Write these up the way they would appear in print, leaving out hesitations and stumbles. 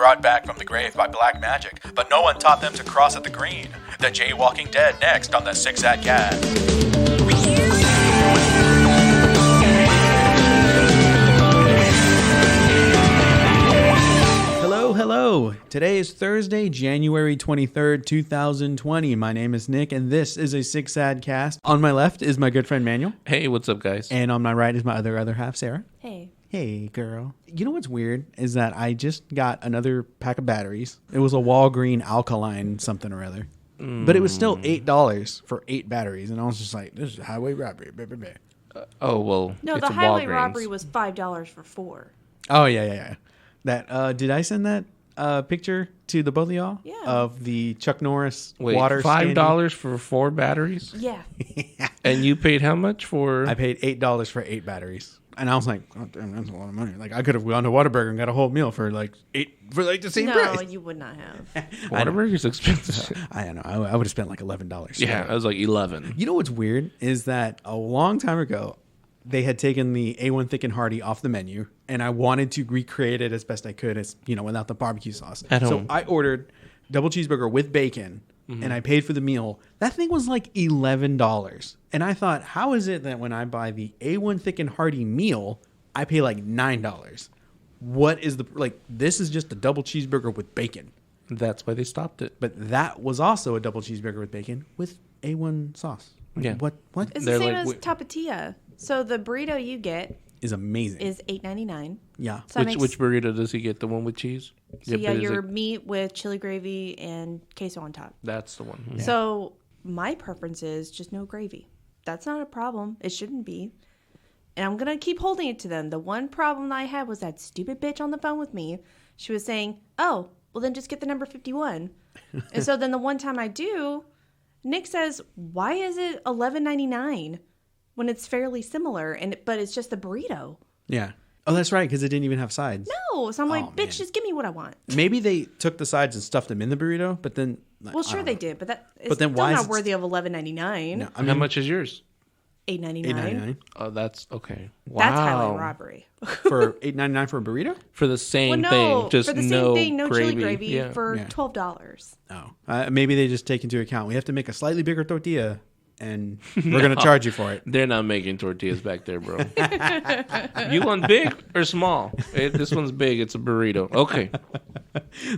brought back from the grave by black magic, but no one taught them to cross at the green. The Jaywalking Dead next on the Six Ad Cast. Hello. Today is Thursday, January 23rd, 2020. My name is Nick, and this is a Six Ad Cast. On my left is my good friend Manuel. Hey, what's up, guys? And on my right is my other half, Sarah. Hey. Hey, girl. You know what's weird is that I just got another pack of batteries. It was a Walgreen alkaline something or other. But it was still $8 for 8 batteries. And I was just like, this is highway robbery. Oh, well, No, it's the a highway Walgreens. robbery was $5 for 4. Oh, yeah. That did I send that picture to the both of y'all? Yeah. Of the Chuck Norris Wait, water $5 for 4 batteries? Yeah. And you paid how much for? I paid $8 for 8 batteries. And I was like, oh, damn, that's a lot of money. Like, I could have gone to Whataburger and got a whole meal for like the same No, price. you would not have. Whataburger's expensive. I don't know. I would have spent like $11. Yeah, I was like 11. You know what's weird is that a long time ago, they had taken the A1 Thick and Hearty off the menu, and I wanted to recreate it as best I could, as without the barbecue sauce. At so home. I ordered double cheeseburger with bacon, and I paid for the meal. That thing was like $11, and I thought, how is it that when I buy the A1 Thick and Hearty meal, I pay like $9? What is this is just a double cheeseburger with bacon. That's why they stopped it. But that was also a double cheeseburger with bacon with A1 sauce. Yeah. What It's They're the same like, as Tapatía. So the burrito you get is amazing. is $8.99. Yeah. So that Which burrito does he get? The one with cheese? So yeah, is your it- meat with chili gravy and queso on top. That's the one. Yeah. So my preference is just no gravy. That's not a problem. It shouldn't be. And I'm going to keep holding it to them. The one problem I had was that stupid bitch on the phone with me. She was saying, oh, well then just get the number 51. And so then the one time I do, Nick says, why is it $11.99 when it's fairly similar, but it's just a burrito? Yeah. Oh, that's right, because it didn't even have sides. No. So I'm like, Oh, bitch, man. just give me what I want. Maybe they took the sides and stuffed them in the burrito, but then... Well, sure they did, but it's But then still why is not it- worthy of $11.99. No, I How mean, much is yours? $8.99. $8.99 Oh, that's okay. Wow. That's highway robbery. for $8.99 for a burrito. For the same Well, thing. no, Just for the same no thing, no gravy. chili gravy Yeah. for Yeah. $12. Oh, maybe they just take into account we have to make a slightly bigger tortilla, and we're gonna charge you for it. They're not making tortillas back there, bro. You want big or small? This one's big. It's a burrito. Okay.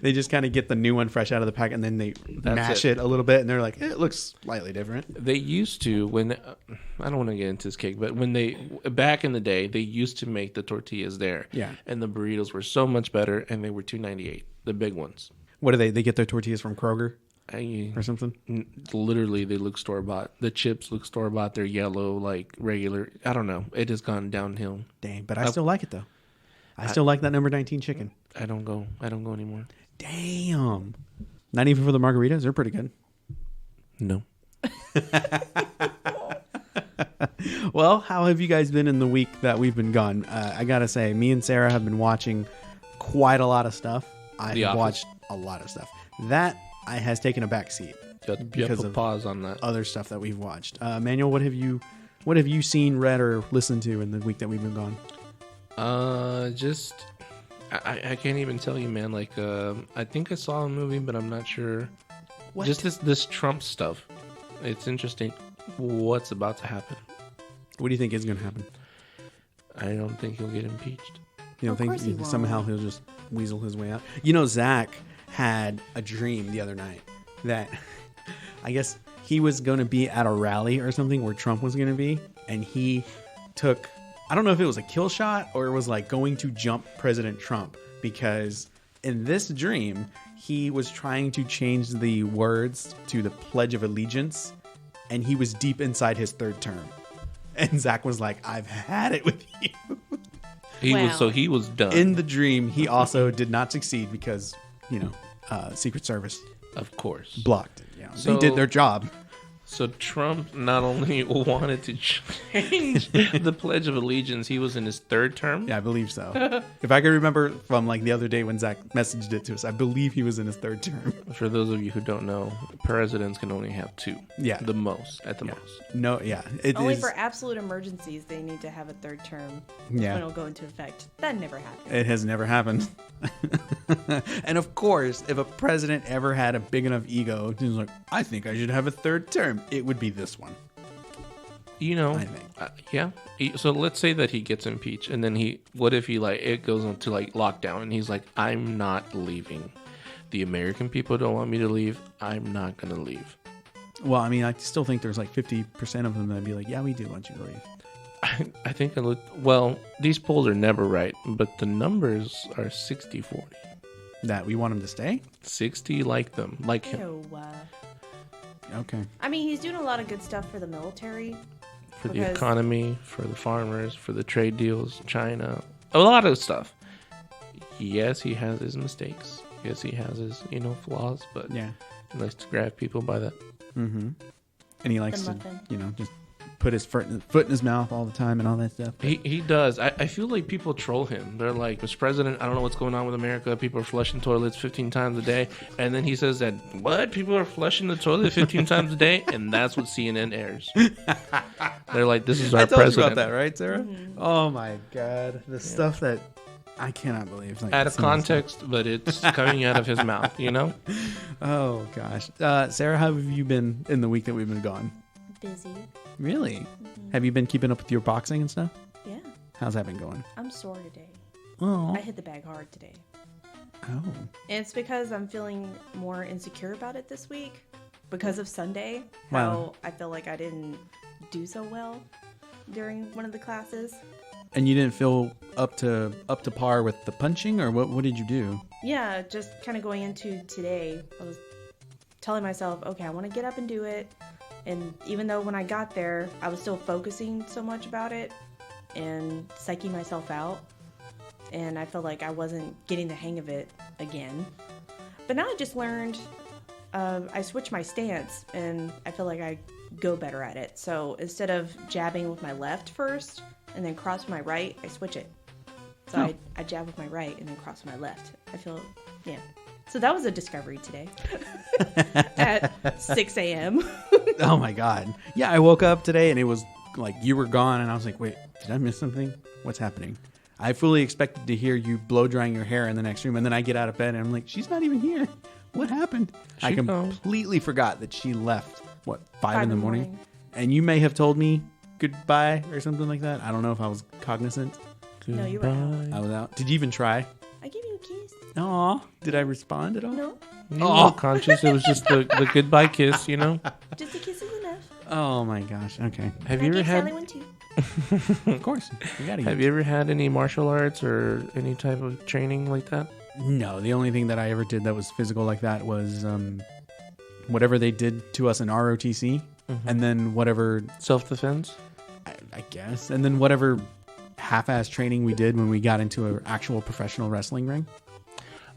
They just kind of get the new one fresh out of the pack, and then they mash it a little bit, and they're like, it looks slightly different. They used to when I don't want to get into this cake, but when they back in the day, they used to make the tortillas there. Yeah. And the burritos were so much better, and they were $2.98, the big ones. What do they? They get their tortillas from Kroger or something? Literally, they look store bought. The chips look store bought. They're yellow, like regular. I don't know. It has gone downhill. Dang, but I still like it though. I still like that number 19 chicken. I don't go anymore. Damn. Not even for the margaritas. They're pretty good. No. Well, how have you guys been in the week that we've been gone? I gotta say, me and Sarah have been watching quite a lot of stuff. I've The Office. watched a lot of stuff. That has taken a back seat You have to because put of pause on that. other stuff that we've watched. Manuel, what have you seen, read, or listened to in the week that we've been gone? Just I can't even tell you, man. Like, I think I saw a movie, but I'm not sure. What? Just this Trump stuff. It's interesting. What's about to happen? What do you think is going to happen? I don't think he'll get impeached. You don't Of think course he won't. somehow he'll just weasel his way out? You know, Zach had a dream the other night that I guess he was going to be at a rally or something where Trump was going to be, and he took, I don't know if it was a kill shot or it was like going to jump President Trump, because in this dream he was trying to change the words to the Pledge of Allegiance, and he was deep inside his third term. And Zach was like, I've had it with you. He was done. In the dream, he also did not succeed because, Secret Service of course. blocked it. Yeah, So- they did their job. So Trump not only wanted to change the Pledge of Allegiance, he was in his third term. Yeah, I believe so. If I can remember from like the other day when Zach messaged it to us, I believe he was in his third term. For those of you who don't know, presidents can only have 2. Yeah. The most, at the most. No, yeah. It Only is- for absolute emergencies, they need to have a third term Yeah. when it'll go into effect. That never happened. It has never happened. And of course, if a president ever had a big enough ego, he's like, I think I should have a third term, it would be this one. You know, I think. Yeah. So let's say that he gets impeached, and then what if he like it goes into like lockdown, and he's like, I'm not leaving. The American people don't want me to leave. I'm not gonna leave. Well, I mean, I still think there's like 50% of them that'd be like, yeah, we do want you to leave. I think well, these polls are never right, but the numbers are 60-40. That we want him to stay? 60 like them, like him. Ew. Okay. I mean, he's doing a lot of good stuff for the military. For the Because- economy, for the farmers, for the trade deals, China, a lot of stuff. Yes, he has his mistakes. Yes, he has his, flaws, but Yeah. he likes to grab people by that. Mm-hmm. And he likes to, muffin. just put his foot in his mouth all the time and all that stuff. He does. I feel like people troll him. They're like, Mr. President, I don't know what's going on with America. People are flushing toilets 15 times a day. And then he says that, what? People are flushing the toilet 15 times a day? And that's what CNN airs. They're like, this is our I told president. you about that, right, Sarah? Mm-hmm. Oh, my God. The stuff that I cannot believe. Like, Out of some the context, but it's coming out of his mouth, stuff. Oh, gosh. Sarah, how have you been in the week that we've been gone? Busy. Really? Mm-hmm. Have you been keeping up with your boxing and stuff? Yeah. How's that been going? I'm sore today. Oh. I hit the bag hard today. Oh. And it's because I'm feeling more insecure about it this week because of Sunday. Wow. How I feel like I didn't do so well during one of the classes. And you didn't feel up to par with the punching, or what did you do? Yeah, just kind of going into today, I was telling myself, okay, I want to get up and do it. And even though when I got there, I was still focusing so much about it and psyching myself out. And I felt like I wasn't getting the hang of it again. But now I just learned, I switched my stance and I feel like I go better at it. So instead of jabbing with my left first and then cross with my right, I switch it. So Oh. I jab with my right and then cross with my left. I feel, yeah. So that was a discovery today at 6 a.m. Oh my God. Yeah, I woke up today and it was like you were gone and I was like, wait, did I miss something? What's happening? I fully expected to hear you blow drying your hair in the next room, and then I get out of bed and I'm like, she's not even here. What happened? I She completely forgot that she left, 5 in the morning? And you may have told me goodbye or something like that. I don't know if I was cognizant. No, you were out. I was out. Did you even try? I give you a kiss. Aw, did I respond at all? No, You weren't conscious. It was just the goodbye kiss, just a kiss is enough. Oh my gosh. Okay. Have I you ever gave Sally had one too. Of course. You gotta Have eat. you ever had any martial arts or any type of training like that? No, the only thing that I ever did that was physical like that was whatever they did to us in ROTC, and then whatever, Self-defense? I guess, and then whatever half-ass training we did when we got into an actual professional wrestling ring.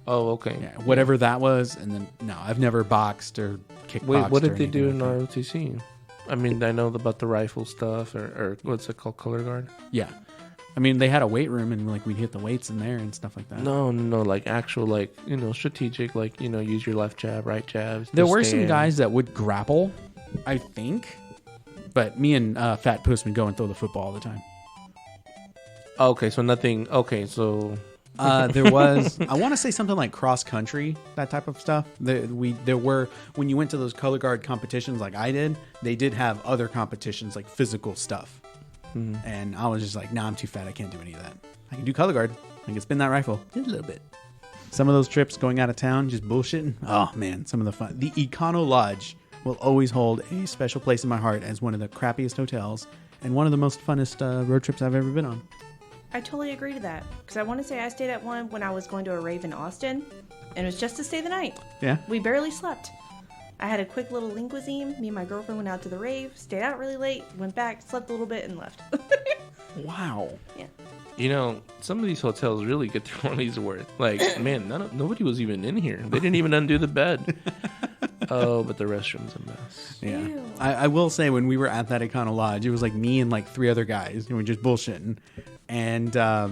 Oh, okay. Yeah, whatever that was, and then no, I've never boxed or kickboxed. Wait, what or did they do in anything like ROTC? I mean, I know about the rifle stuff or what's it called, color guard? that? Yeah, I mean they had a weight room and like we'd hit the weights in there and stuff like that. No, like actual, like, strategic, like, use your left jab, right jab. There to were some stand. guys that would grapple, I think, but me and Fat Puss would go and throw the football all the time. Okay, so nothing. Okay, so There was, I want to say something like cross country, that type of stuff. There were, when you went to those color guard competitions like I did, they did have other competitions like physical stuff. And I was just like, nah, I'm too fat. I can't do any of that. I can do color guard. I can spin that rifle just a little bit. Some of those trips going out of town, just bullshitting. Oh man, some of the fun. The Econo Lodge will always hold a special place in my heart as one of the crappiest hotels and one of the most funnest road trips I've ever been on. I totally agree to that because I want to say I stayed at one when I was going to a rave in Austin, and it was just to stay the night. Yeah. We barely slept. I had a quick little linguisine. Me and my girlfriend went out to the rave, stayed out really late, went back, slept a little bit, and left. Wow. Yeah. some of these hotels really get their money's worth. Like, man, nobody was even in here. They didn't even undo the bed. Oh, but the restroom's a mess. Yeah. Ew. I will say when we were at that Econo Lodge, it was like me and like 3 other guys and we were just bullshitting. And I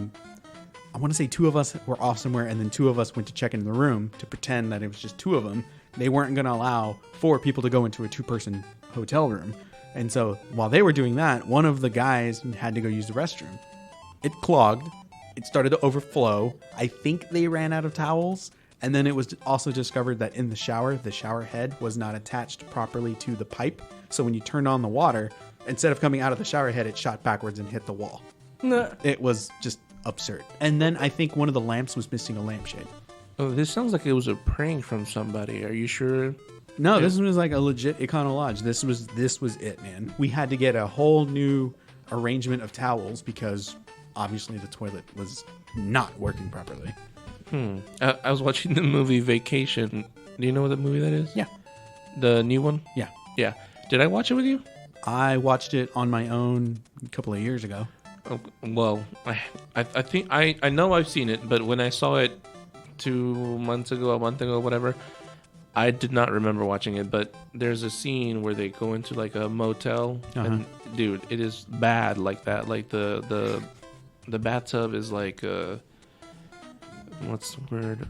want to say 2 of us were off somewhere and then 2 of us went to check into the room to pretend that it was just 2 of them. They weren't going to allow 4 people to go into a 2-person hotel room. And so while they were doing that, one of the guys had to go use the restroom. It clogged it started to overflow. I think they ran out of towels. And then it was also discovered that in the shower head was not attached properly to the pipe. So when you turned on the water, instead of coming out of the shower head, it shot backwards and hit the wall. It was just absurd. And then I think one of the lamps was missing a lampshade. Oh, this sounds like it was a prank from somebody. Are you sure? No, this was like a legit Econo Lodge. This was it, man. We had to get a whole new arrangement of towels because obviously the toilet was not working properly. I was watching the movie Vacation. Do you know what the movie that is? Yeah. The new one? Yeah. Yeah. Did I watch it with you? I watched it on my own a couple of years ago. Oh, well, I think I know I've seen it, but when I saw it 2 months ago, a month ago, whatever, I did not remember watching it. But there's a scene where they go into like a motel, and dude, it is bad like that. Like the bathtub is like what's the word?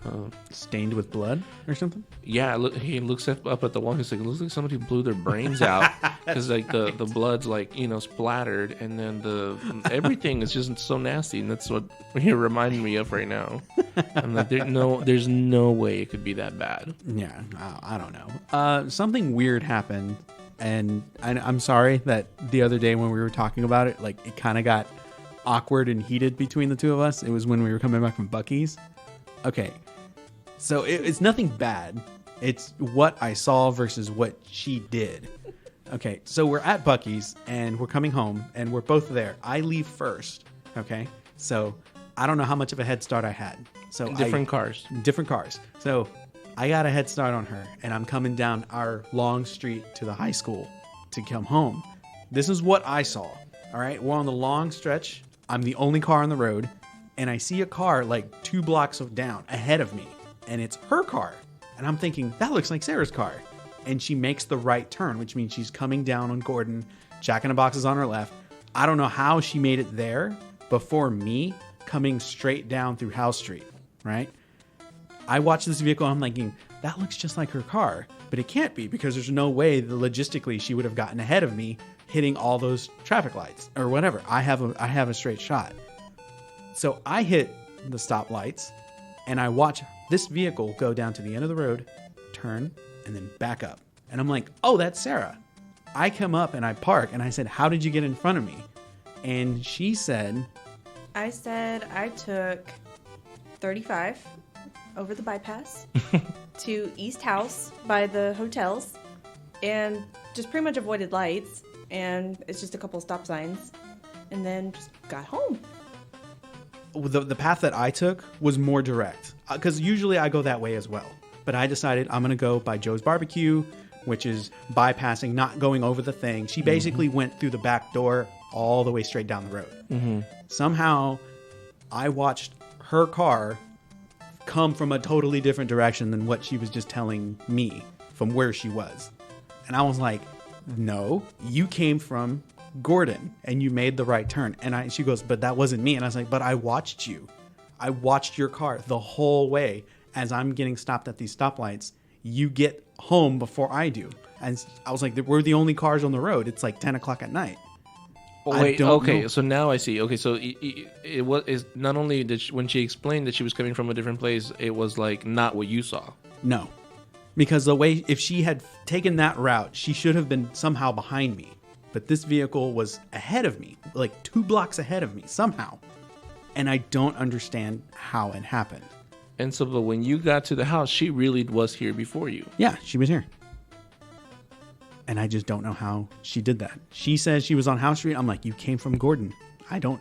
Stained with blood or something? Yeah, he looks up at the wall. He's like, it looks like somebody blew their brains out because like the blood's like splattered, and then everything is just so nasty, and that's what you're reminding me of right now. I'm like, there's no way it could be that bad. Yeah, I don't know. Something weird happened, and I'm sorry that the other day when we were talking about it, like it kind of got awkward and heated between the two of us. It was when we were coming back from Buc-ee's. Okay, so it's nothing bad. It's what I saw versus what she did. Okay, so we're at Buc-ee's and we're coming home and we're both there. I leave first. Okay, so I don't know how much of a head start I had. So Different cars. So I got a head start on her and I'm coming down our long street to the high school to come home. This is what I saw. All right, we're on the long stretch. I'm the only car on the road. And I see a car like 2 blocks down ahead of me, and it's her car. And I'm thinking, that looks like Sarah's car. And she makes the right turn, which means she's coming down on Gordon. Jack in the Box is on her left. I don't know how she made it there before me coming straight down through House Street, right? I watch this vehicle, and I'm thinking, that looks just like her car. But it can't be, because there's no way that logistically she would have gotten ahead of me hitting all those traffic lights or whatever. I have a straight shot. So I hit the stoplights, and I watch this vehicle go down to the end of the road, turn, and then back up. And I'm like, oh, that's Sarah. I come up and I park, and I said, how did you get in front of me? And she said... I said I took 35 over the bypass to East House by the hotels and just pretty much avoided lights. And it's just a couple stop signs. And then just got home. The path that I took was more direct because usually I go that way as well. But I decided I'm going to go by Joe's Barbecue, which is bypassing, not going over the thing. She basically went through the back door all the way straight down the road. Somehow I watched her car come from a totally different direction than what she was just telling me from where she was. And I was like, no, you came from Gordon and you made the right turn. And she goes, but that wasn't me. And I was like, but I watched you. I watched your car the whole way as I'm getting stopped at these stoplights. You get home before I do. And I was like, we're the only cars on the road. It's like 10 o'clock at night. Oh, wait, okay, so now I see. Okay, so it was not only that when she explained that she was coming from a different place, it was like not what you saw. No, because the way, if she had taken that route, she should have been somehow behind me. But this vehicle was ahead of me, like 2 blocks ahead of me somehow. And I don't understand how it happened. And so, but when you got to the house, she really was here before you. Yeah, she was here. And I just don't know how she did that. She says she was on House Street. I'm like, you came from Gordon. I don't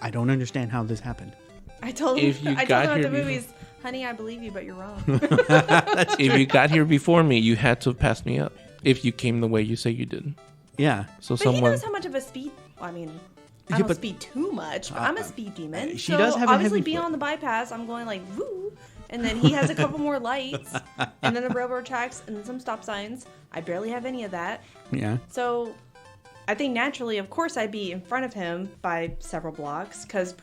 understand how this happened. I told her at the movies, honey, I believe you, but you're wrong. If you got here before me, you had to have passed me up. If you came the way you say you did. Yeah. So but he knows how much of a speed. I mean, I don't speed too much, but I'm a speed demon. She does have obviously a heavy being foot. on the bypass, I'm going like woo, and then he has a couple more lights, and then the railroad tracks, and then some stop signs. I barely have any of that. Yeah. So, I think naturally, of course, I'd be in front of him by several blocks because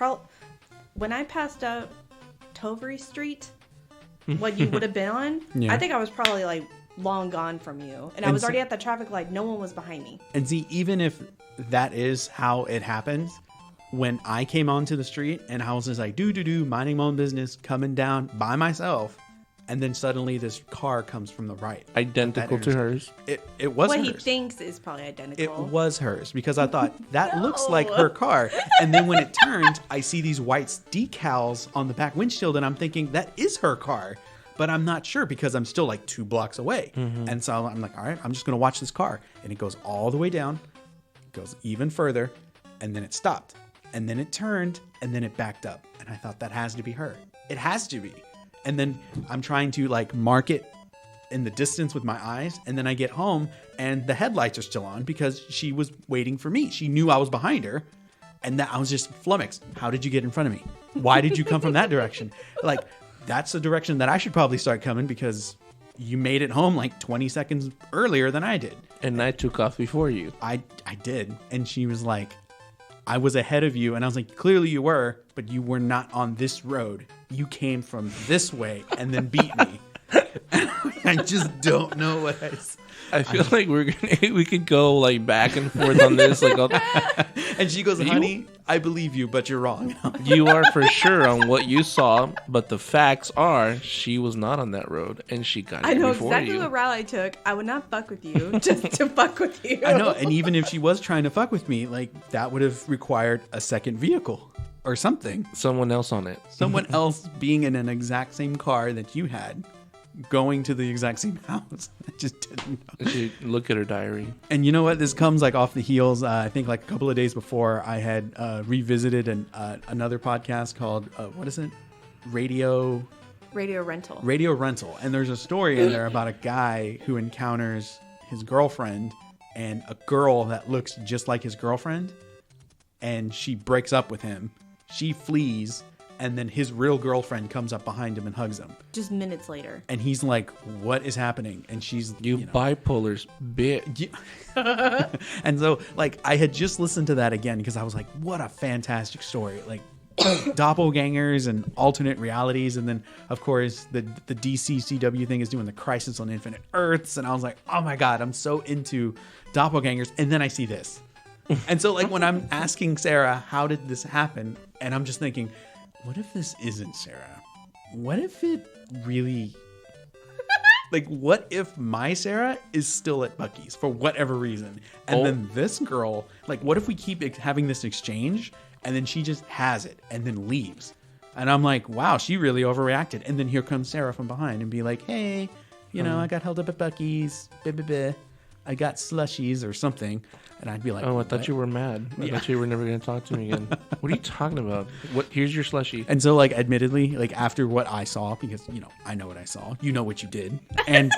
when I passed up Tovery Street, what you would have been on, yeah. I think I was probably like long gone from you, and I was already at the traffic light. No one was behind me. And see, even if that is how it happens, when I came onto the street and I was just like, minding my own business, coming down by myself. And then suddenly this car comes from the right. Identical to hers. It was What hers. he thinks is probably identical. It was hers because I thought that looks like her car. And then when it turned, I see these white decals on the back windshield and I'm thinking that is her car. But I'm not sure because I'm still like 2 blocks away. And so I'm like, all right, I'm just going to watch this car. And it goes all the way down, goes even further, and then it stopped. And then it turned, and then it backed up. And I thought that has to be her. It has to be. And then I'm trying to like mark it in the distance with my eyes. And then I get home and the headlights are still on because she was waiting for me. She knew I was behind her. And that I was just flummoxed. How did you get in front of me? Why did you come from that direction? Like, that's the direction that I should probably start coming because you made it home like 20 seconds earlier than I did. And I took off before you. I did. And she was like, I was ahead of you. And I was like, clearly you were, but you were not on this road. You came from this way and then beat me. I just don't know what I feel like we could go like back and forth on this. Like, and she goes, honey, I believe you, but you're wrong. You are for sure on what you saw, but the facts are she was not on that road and she got I it know before exactly you. what route I took. I would not fuck with you just to fuck with you. I know. And even if she was trying to fuck with me, like that would have required a second vehicle or something. Someone else on it. Someone else being in an exact same car that you had. Going to the exact same house. I just didn't know. She look at her diary. And you know what? This comes like off the heels. I think like a couple of days before I had revisited another podcast called, what is it? Radio Rental. And there's a story in there about a guy who encounters his girlfriend and a girl that looks just like his girlfriend. And she breaks up with him. She flees. And then his real girlfriend comes up behind him and hugs him. Just minutes later. And he's like, what is happening? And she's, You bipolars, bitch. And so, like, I had just listened to that again because I was like, what a fantastic story. Like, doppelgangers and alternate realities. And then, of course, the DC CW thing is doing the Crisis on Infinite Earths. And I was like, oh my God, I'm so into doppelgangers. And then I see this. And so, like, when I'm asking Sarah, how did this happen? And I'm just thinking, what if this isn't Sarah? What if it really... Like, what if my Sarah is still at Buc-ee's for whatever reason? And then this girl, like, what if we keep having this exchange and then she just has it and then leaves? And I'm like, wow, she really overreacted. And then here comes Sarah from behind and be like, hey, you know, I got held up at Buc-ee's. I got slushies or something. And I'd be like, oh, I thought you were mad. I thought you were never going to talk to me again. What are you talking about? Here's your slushie. And so, like, admittedly, like, after what I saw, because, you know, I know what I saw. You know what you did. And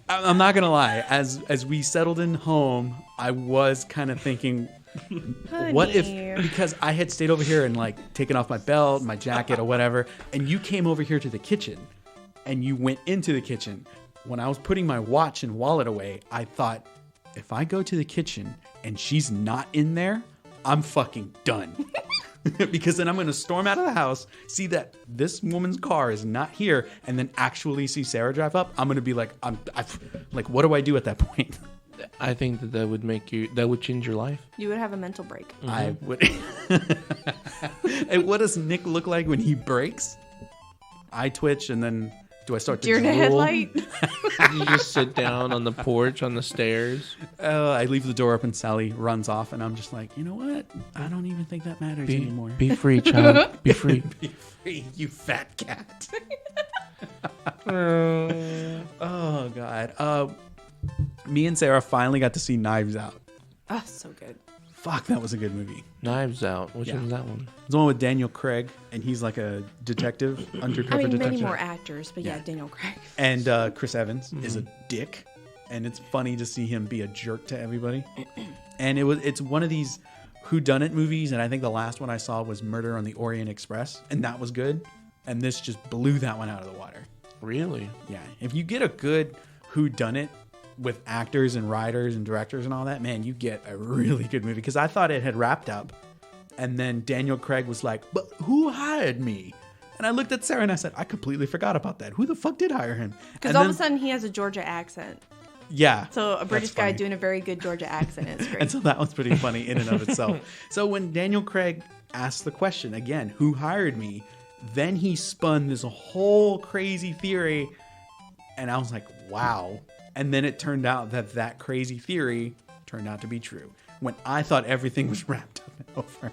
I'm not going to lie. As we settled in home, I was kind of thinking, what if, because I had stayed over here and, like, taken off my belt, my jacket or whatever, and you came over here to the kitchen and you went into the kitchen. When I was putting my watch and wallet away, I thought, if I go to the kitchen and she's not in there, I'm fucking done. Because then I'm going to storm out of the house, see that this woman's car is not here, and then actually see Sarah drive up. I'm going to be like, like, what do I do at that point? I think that would change your life. You would have a mental break. Mm-hmm. I would. And what does Nick look like when he breaks? I twitch and then... Do I start to Deer in a drool? headlight? You just sit down on the porch, on the stairs. I leave the door open. Sally runs off, and I'm just like, you know what? I don't even think that matters anymore. Be free, child. Be free. Be free, you fat cat. Oh, Oh, God. Me and Sarah finally got to see Knives Out. Oh, so good. Fuck, that was a good movie. Knives Out. Which Yeah. one is that one? It's the one with Daniel Craig, and he's like a detective, undercover I mean, detective. many more actors, but yeah, Daniel Craig. And Chris Evans is a dick, and it's funny to see him be a jerk to everybody. And it's one of these whodunit movies, and I think the last one I saw was Murder on the Orient Express, and that was good. And this just blew that one out of the water. Really? Yeah, if you get a good whodunit with actors and writers and directors and all that, man, you get a really good movie. Because I thought it had wrapped up, and then Daniel Craig was like, "But who hired me?" And I looked at Sarah and I said, "I completely forgot about that. Who the fuck did hire him?" Because And all then- of a sudden he has a Georgia accent. Yeah. So a that's British guy funny. doing a very good Georgia accent is great. And so that was pretty funny in and of itself. So when Daniel Craig asked the question again, who hired me? Then he spun this whole crazy theory. And I was like, wow. And then it turned out that crazy theory turned out to be true. When I thought everything was wrapped up and over.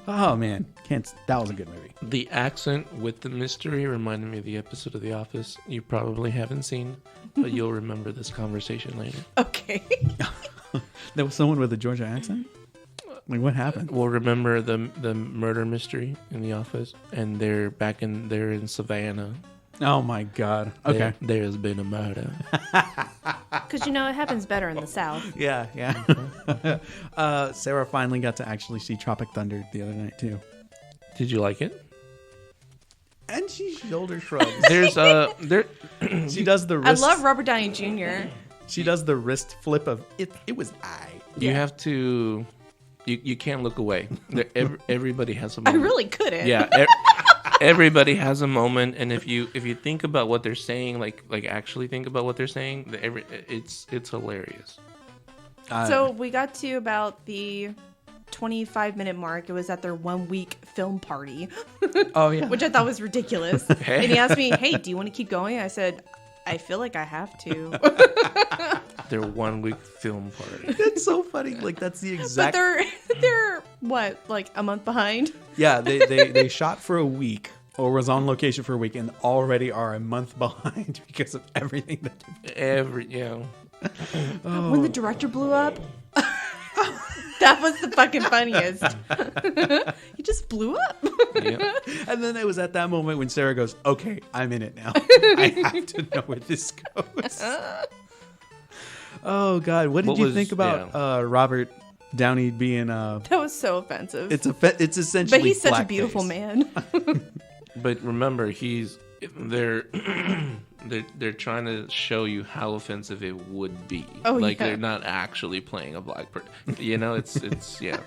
Oh, man. That was a good movie. The accent with the mystery reminded me of the episode of The Office you probably haven't seen, but you'll remember this conversation later. Okay. There was someone with a Georgia accent? Like, what happened? We'll remember the murder mystery in The Office, and they're in Savannah. Oh, my God. Okay. There's been a murder. Because, it happens better in the South. Yeah. Sarah finally got to actually see Tropic Thunder the other night, too. Did you like it? And she shoulder shrugs. There's She does the I wrist. love Robert Downey Jr. She does the wrist flip of it. It was I. You have to. You can't look away. Everybody has a I moment. really couldn't. Yeah. Everybody has a moment, and if you think about what they're saying, like actually think about what they're saying, it's hilarious. So we got to about the 25-minute mark. It was at their 1 week film party. Oh yeah. Which I thought was ridiculous. Hey. And he asked me, "Hey, do you want to keep going?" I said, "I feel like I have to." Their 1 week film party. That's so funny. Like that's the But exact. they're what, like a month behind? Yeah, they shot for a week or was on location for a week and already are a month behind because of everything that. When the director blew up, that was the fucking funniest. He just blew up. Yeah. And then it was at that moment when Sarah goes, "Okay, I'm in it now. I have to know where this goes." Oh God, what did you think about Robert Downey being That was so offensive. It's essentially. But he's such a blackface. beautiful man. But remember, they're trying to show you how offensive it would be. Oh, like yeah. they're not actually playing a black person. It's yeah.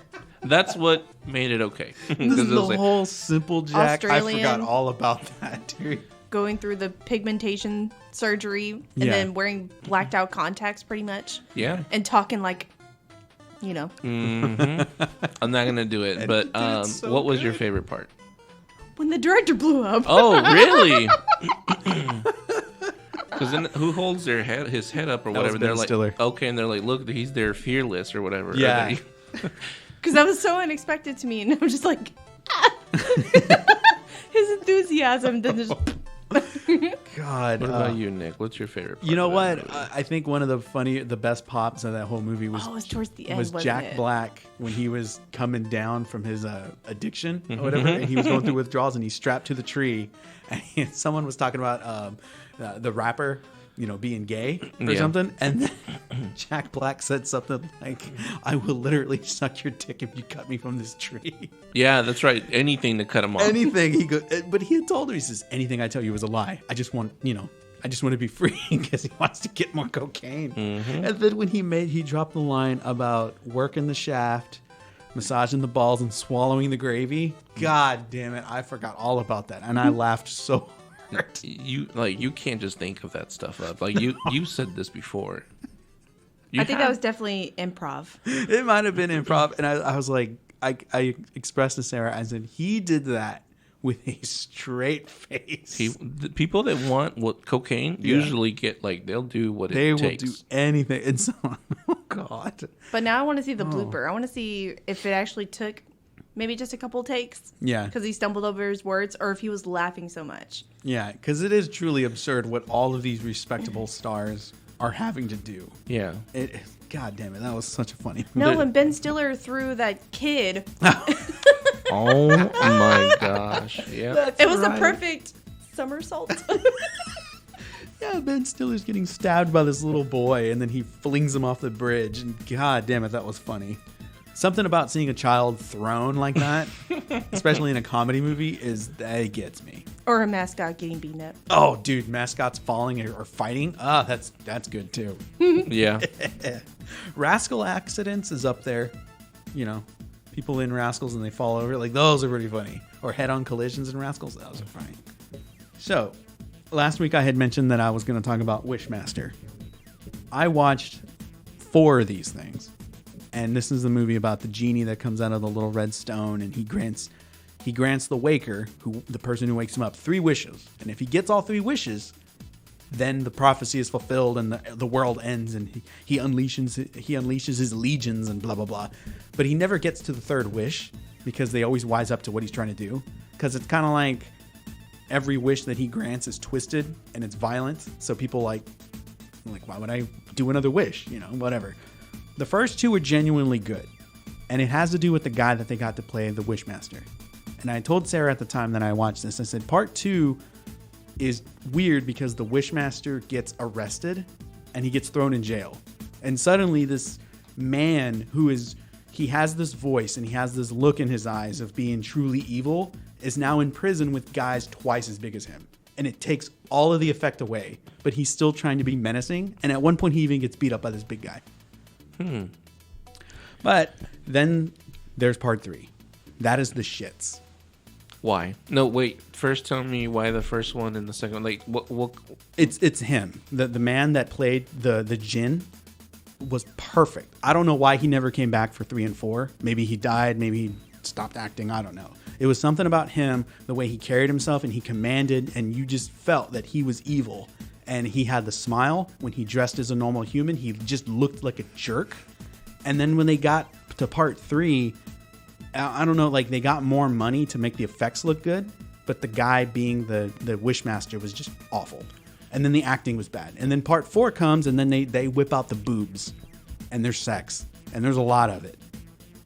That's what made it okay. This 'Cause is it was the like, whole Simple Jack. Australian. I forgot all about that, dude. Going through the pigmentation surgery and Yeah. then wearing blacked out contacts pretty much. yeah. And talking like, I'm not gonna do it. But did so what was your good. favorite part? when the director blew up. Oh, really? Because then who holds his head up or That was whatever? They're Ben like, Stiller. okay, and they're like, look, he's there fearless or whatever. Yeah. Because that was so unexpected to me. And I'm just like, his enthusiasm. Then just, God. What about you, Nick? What's your favorite part? You know of what? that movie? I think one of the best pops of that whole movie was oh, it was towards the end. was wasn't Jack it? Black when he was coming down from his addiction Mm-hmm. or whatever, and he was going through withdrawals, and he's strapped to the tree, and someone was talking about the rapper, being gay or Yeah. something, and then Jack Black said something like, "I will literally suck your dick if you cut me from this tree." Yeah, that's right. Anything to cut him off. Anything but he had told her, he says, "Anything I tell you is a lie. I just want to be free," because he wants to get more cocaine. Mm-hmm. And then when he dropped the line about working the shaft, massaging the balls, and swallowing the gravy. God damn it, I forgot all about that, and I laughed so hard. You can't just think of that stuff up. Like you said this before. I think that was definitely improv. It might have been improv, and I was like, I expressed to Sarah, I said, he did that with a straight face. The people that want cocaine usually get they'll do what They it will takes. do anything. And so, oh God. But now I want to see the blooper. I want to see if it actually took maybe just a couple takes. Yeah. Because he stumbled over his words or if he was laughing so much. Yeah, because it is truly absurd what all of these respectable stars are having to do. Yeah. God damn it, that was such a funny movie. No, when Ben Stiller threw that kid, Oh my gosh. Yeah. it was a perfect somersault. Yeah, Ben Stiller's getting stabbed by this little boy, and then he flings him off the bridge, and God damn it, that was funny. Something about seeing a child thrown like that, especially in a comedy movie, it gets me. Or a mascot getting beaten up. Oh, dude, mascots falling or fighting, that's good too. Yeah. Rascal accidents is up there. People in Rascals and they fall over, like those are pretty funny. Or head-on collisions in Rascals, those are funny. So, last week I had mentioned that I was going to talk about Wishmaster. I watched 4 of these things. And this is the movie about the genie that comes out of the little red stone, and he grants the waker, the person who wakes him up, 3 wishes. And if he gets all 3 wishes, then the prophecy is fulfilled and the world ends, and he unleashes his legions and blah blah blah. But he never gets to the 3rd wish because they always wise up to what he's trying to do. Because it's kind of like every wish that he grants is twisted and it's violent. So people like why would I do another wish? Whatever. The first 2 are genuinely good, and it has to do with the guy that they got to play the Wishmaster. And I told Sarah at the time that I watched this, I said, part 2 is weird because the Wishmaster gets arrested and he gets thrown in jail. And suddenly this man he has this voice and he has this look in his eyes of being truly evil is now in prison with guys twice as big as him. And it takes all of the effect away, but he's still trying to be menacing. And at one point he even gets beat up by this big guy. But then there's part 3. That is the shits. Why? No, wait. First, tell me why the first one and the second one. Like, what? It's him. The man that played the Jinn was perfect. I don't know why he never came back for 3 and 4. Maybe he died. Maybe he stopped acting. I don't know. It was something about him, the way he carried himself, and he commanded, and you just felt that he was evil. And he had the smile. When he dressed as a normal human, he just looked like a jerk. And then when they got to part 3, I don't know, like they got more money to make the effects look good, but the guy being the Wishmaster was just awful. And then the acting was bad. And then part 4 comes, and then they whip out the boobs, and there's sex, and there's a lot of it.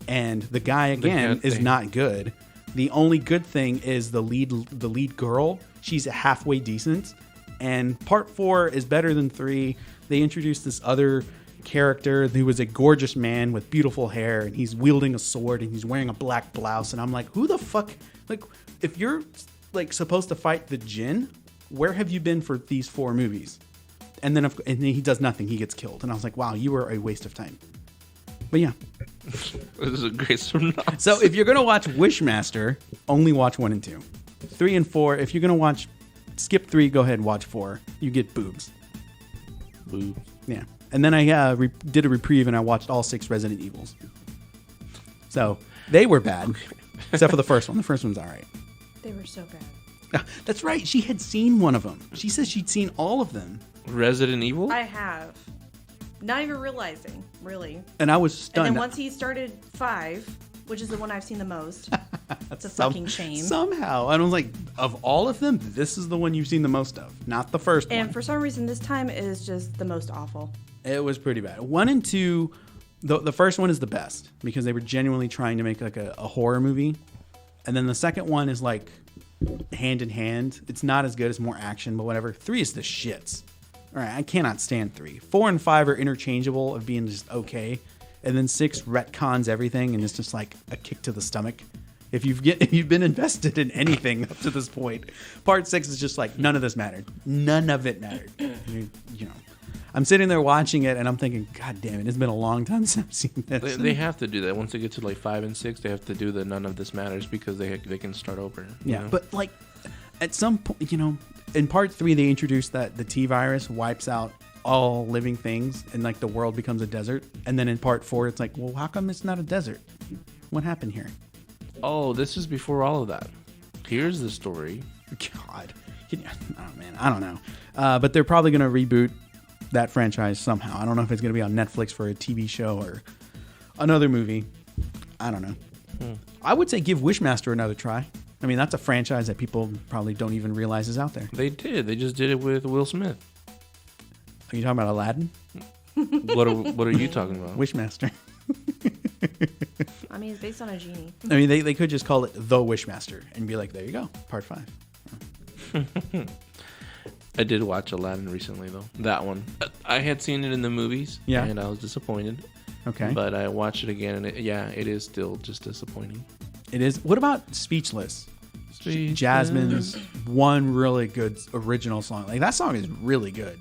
And the guy again is not good. The only good thing is the lead girl. She's halfway decent. And part 4 is better than 3. They introduced this other character who was a gorgeous man with beautiful hair, and he's wielding a sword and he's wearing a black blouse, and I'm like, who the fuck, like, if you're like supposed to fight the Jinn, where have you been for these 4 movies? And then he does nothing, he gets killed, and I was like, wow, you were a waste of time. But yeah, this is a great synopsis. So if you're gonna watch Wishmaster, only watch 1 and 2. 3 and 4, if you're gonna skip 3, go ahead and watch 4. You get boobs. Boobs. Yeah. And then I did a reprieve and I watched all 6 Resident Evils. So they were bad, except for the first one. The first one's all right. They were so bad. That's right. She had seen one of them. She says she'd seen all of them. Resident Evil? I have. Not even realizing, really. And I was stunned. And then once he started 5, which is the one I've seen the most, it's a fucking shame. Somehow. And I was like, of all of them, this is the one you've seen the most of, not the first one. And for some reason, this time is just the most awful. It was pretty bad. 1 and 2, the first one is the best because they were genuinely trying to make like a horror movie. And then the second one is like hand in hand. It's not as good. It's more action, but whatever. 3 is the shits. All right, I cannot stand 3. 4 and 5 are interchangeable of being just okay. And then 6 retcons everything and it's just like a kick to the stomach. If you've been invested in anything up to this point, part 6 is just like none of this mattered. None of it mattered. You know. I'm sitting there watching it and I'm thinking, God damn it, it's been a long time since I've seen this. They have to do that. Once they get to like 5 and 6, they have to do the none of this matters because they can start over. Yeah, know? But like at some point, in part 3, they introduced that the T virus wipes out all living things and like the world becomes a desert. And then in part 4, it's like, well, how come it's not a desert? What happened here? Oh, this is before all of that. Here's the story. God. Oh, man, I don't know. But they're probably going to reboot that franchise somehow. I don't know if it's going to be on Netflix for a TV show or another movie. I don't know. I would say give Wishmaster another try. I mean, that's a franchise that people probably don't even realize is out there. They did. They just did it with Will Smith. Are you talking about Aladdin? What are you talking about? Wishmaster. I mean, it's based on a genie. I mean, they could just call it The Wishmaster and be like, there you go, part 5. I did watch Aladdin recently, though. That one. I had seen it in the movies, yeah, and I was disappointed. Okay. But I watched it again, and it is still just disappointing. It is. What about Speechless? Jasmine's one really good original song. Like, that song is really good.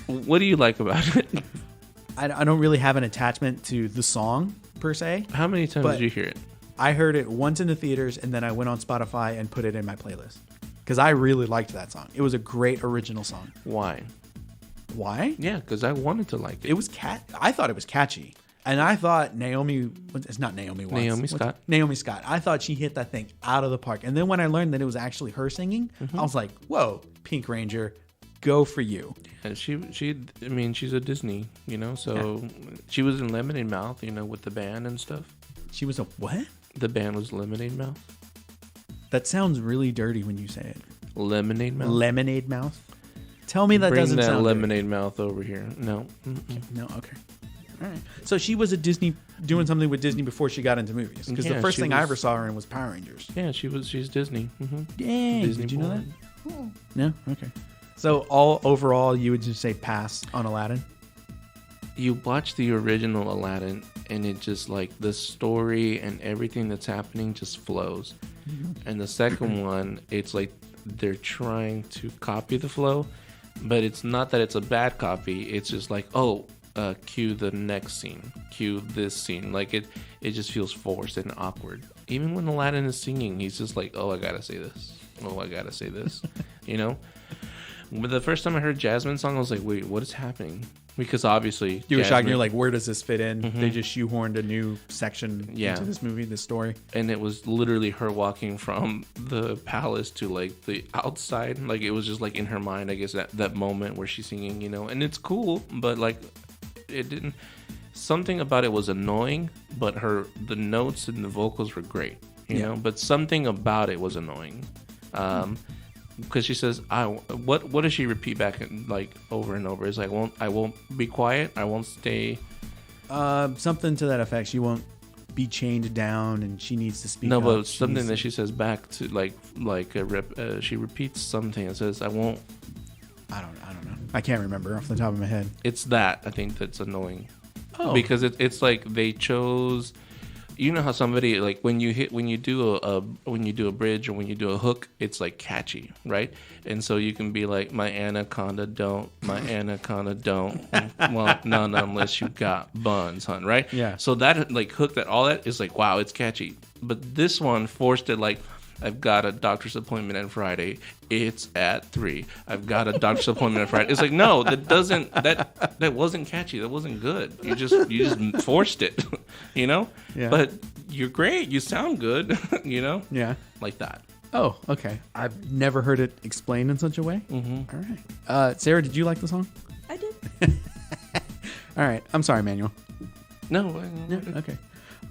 What do you like about it? I don't really have an attachment to the song, per se. How many times did you hear it? I heard it once in the theaters, and then I went on Spotify and put it in my playlist. Because I really liked that song. It was a great original song. Why? Why? Yeah, because I wanted to like it. It was I thought it was catchy. And I thought Naomi, it's not Naomi Watts. Naomi Scott. Naomi Scott. I thought she hit that thing out of the park. And then when I learned that it was actually her singing, I was like, whoa, Pink Ranger, go for you. And she's a Disney, so she was in Lemonade Mouth, with the band and stuff. She was a what? The band was Lemonade Mouth. That sounds really dirty when you say it. Lemonade Mouth. Lemonade Mouth? Tell me that Bring doesn't that sound Lemonade Mouth over here. No. Mm-mm. No, okay. All right. So she was a Disney, doing something with Disney before she got into movies. Because the first thing I ever saw her in was Power Rangers. Yeah, she's Disney. Mm-hmm. Dang, Disney did you know born. that? No? Okay. So overall, you would just say pass on Aladdin? You watch the original Aladdin, and it just like the story and everything that's happening just flows. And the second one, it's like they're trying to copy the flow, but it's not that it's a bad copy. It's just like, cue the next scene, cue this scene. Like it just feels forced and awkward. Even when Aladdin is singing, he's just like, I gotta say this. I gotta say this. But the first time I heard Jasmine's song, I was like, wait, what is happening? Because obviously you were shocked. You're like, where does this fit in? Mm-hmm. They just shoehorned a new section into this movie, this story. And it was literally her walking from the palace to like the outside. Like it was just like in her mind, I guess, that moment where she's singing, and it's cool, but like it didn't, something about it was annoying, but the notes and the vocals were great, you know, but something about it was annoying. Because she says, what does she repeat back like over and over? It's like, I won't be quiet. I won't stay. Something to that effect. She won't be chained down, and she needs to speak. No, up. but something that she says back to she repeats something and says, I won't. I don't know. I can't remember off the top of my head. It's that I think that's annoying. Oh, because it's like they chose. You know how somebody like when you do a bridge or when you do a hook, it's like catchy, right? And so you can be like, my anaconda don't. Well, no, unless you got buns, hun, right? Yeah. So that like hook, that all that is like, wow, it's catchy. But this one forced it like, I've got a doctor's appointment on Friday. It's at 3. I've got a doctor's appointment on Friday. It's like, no, that wasn't catchy. That wasn't good. You just forced it, Yeah. But you're great. You sound good, Yeah. like that. Oh, okay. I've never heard it explained in such a way. Mm-hmm. All right. Sarah, did you like the song? I did. All right. I'm sorry, Manuel. No. Yeah. Okay.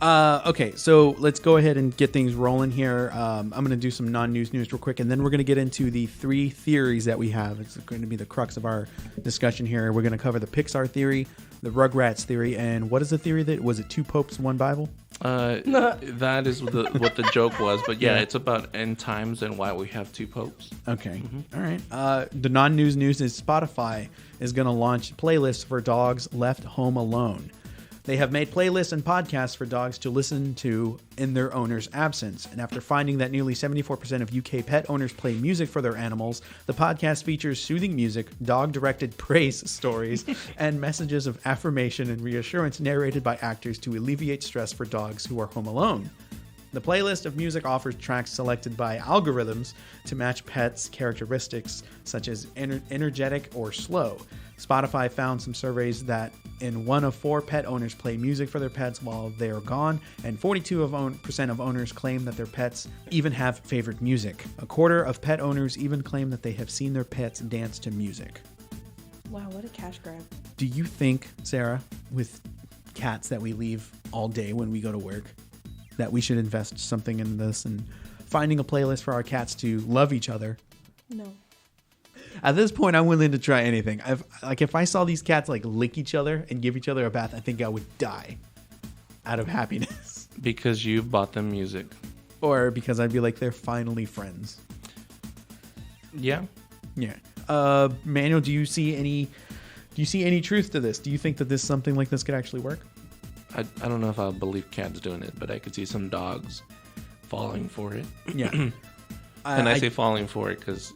Okay, so let's go ahead and get things rolling here. I'm going to do some non-news news real quick, and then we're going to get into the 3 theories that we have. It's going to be the crux of our discussion here. We're going to cover the Pixar theory, the Rugrats theory, and what is the theory that was it 2 popes, 1 Bible? That is what the joke was, but yeah, it's about end times and why we have 2 popes. Okay. All right. The non-news news is Spotify is going to launch playlists for dogs left home alone. They have made playlists and podcasts for dogs to listen to in their owner's absence. And after finding that nearly 74% of UK pet owners play music for their animals, the podcast features soothing music, dog-directed praise stories, and messages of affirmation and reassurance narrated by actors to alleviate stress for dogs who are home alone. The playlist of music offers tracks selected by algorithms to match pets' characteristics, such as energetic or slow. Spotify found some surveys that in 1 of 4 pet owners play music for their pets while they are gone, and 42% of owners claim that their pets even have favorite music. A quarter of pet owners even claim that they have seen their pets dance to music. Wow, what a cash grab. Do you think, Sarah, with cats that we leave all day when we go to work, that we should invest something in this and finding a playlist for our cats to love each other? No. At this point, I'm willing to try anything. If I saw these cats like lick each other and give each other a bath, I think I would die out of happiness. Because you bought them music. Or because I'd be like, they're finally friends. Yeah. Yeah. Manuel, do you see any truth to this? Do you think that something like this could actually work? I don't know if I'll believe cats doing it, but I could see some dogs falling for it. Yeah. And I say falling for it because,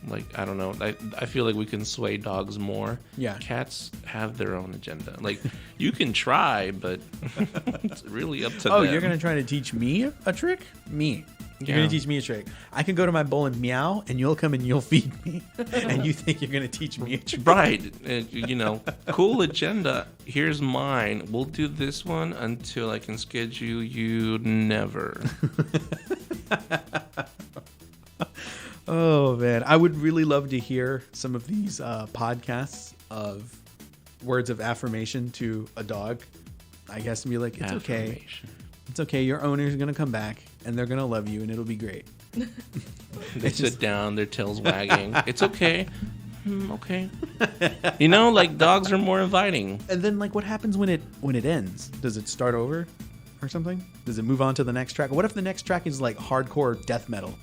like, I don't know. I feel like we can sway dogs more. Yeah. Cats have their own agenda. Like, you can try, but it's really up to them. Oh, you're going to try to teach me a trick? Me. You're going to teach me a trick. I can go to my bowl and meow, and you'll come and you'll feed me. And you think you're going to teach me a trick. Right. Cool agenda. Here's mine. We'll do this one until I can schedule you never. Oh, man. I would really love to hear some of these podcasts of words of affirmation to a dog. I guess, and be like, it's okay. It's okay. Your owner's going to come back, and they're going to love you, and it'll be great. They sit down, their tails wagging. It's okay. Okay. Like dogs are more inviting. And then, like, what happens when it ends? Does it start over or something? Does it move on to the next track? What if the next track is, like, hardcore death metal?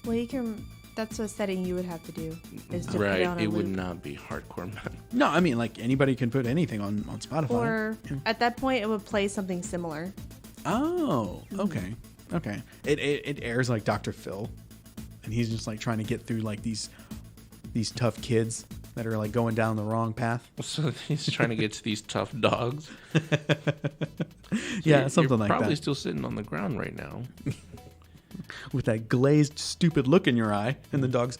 Well, you can. That's a setting you would have to do. Is to put Right. it on a It would loop. not be hardcore metal. No, I mean, like, anybody can put anything on Spotify. Or Yeah. at that point, it would play something similar. Oh, okay. Okay. It airs like Dr. Phil, and he's just like trying to get through like these tough kids that are like going down the wrong path. So he's trying to get to these tough dogs. Yeah, something You're like probably that. still sitting on the ground right now. With that glazed, stupid look in your eye, and the dog's.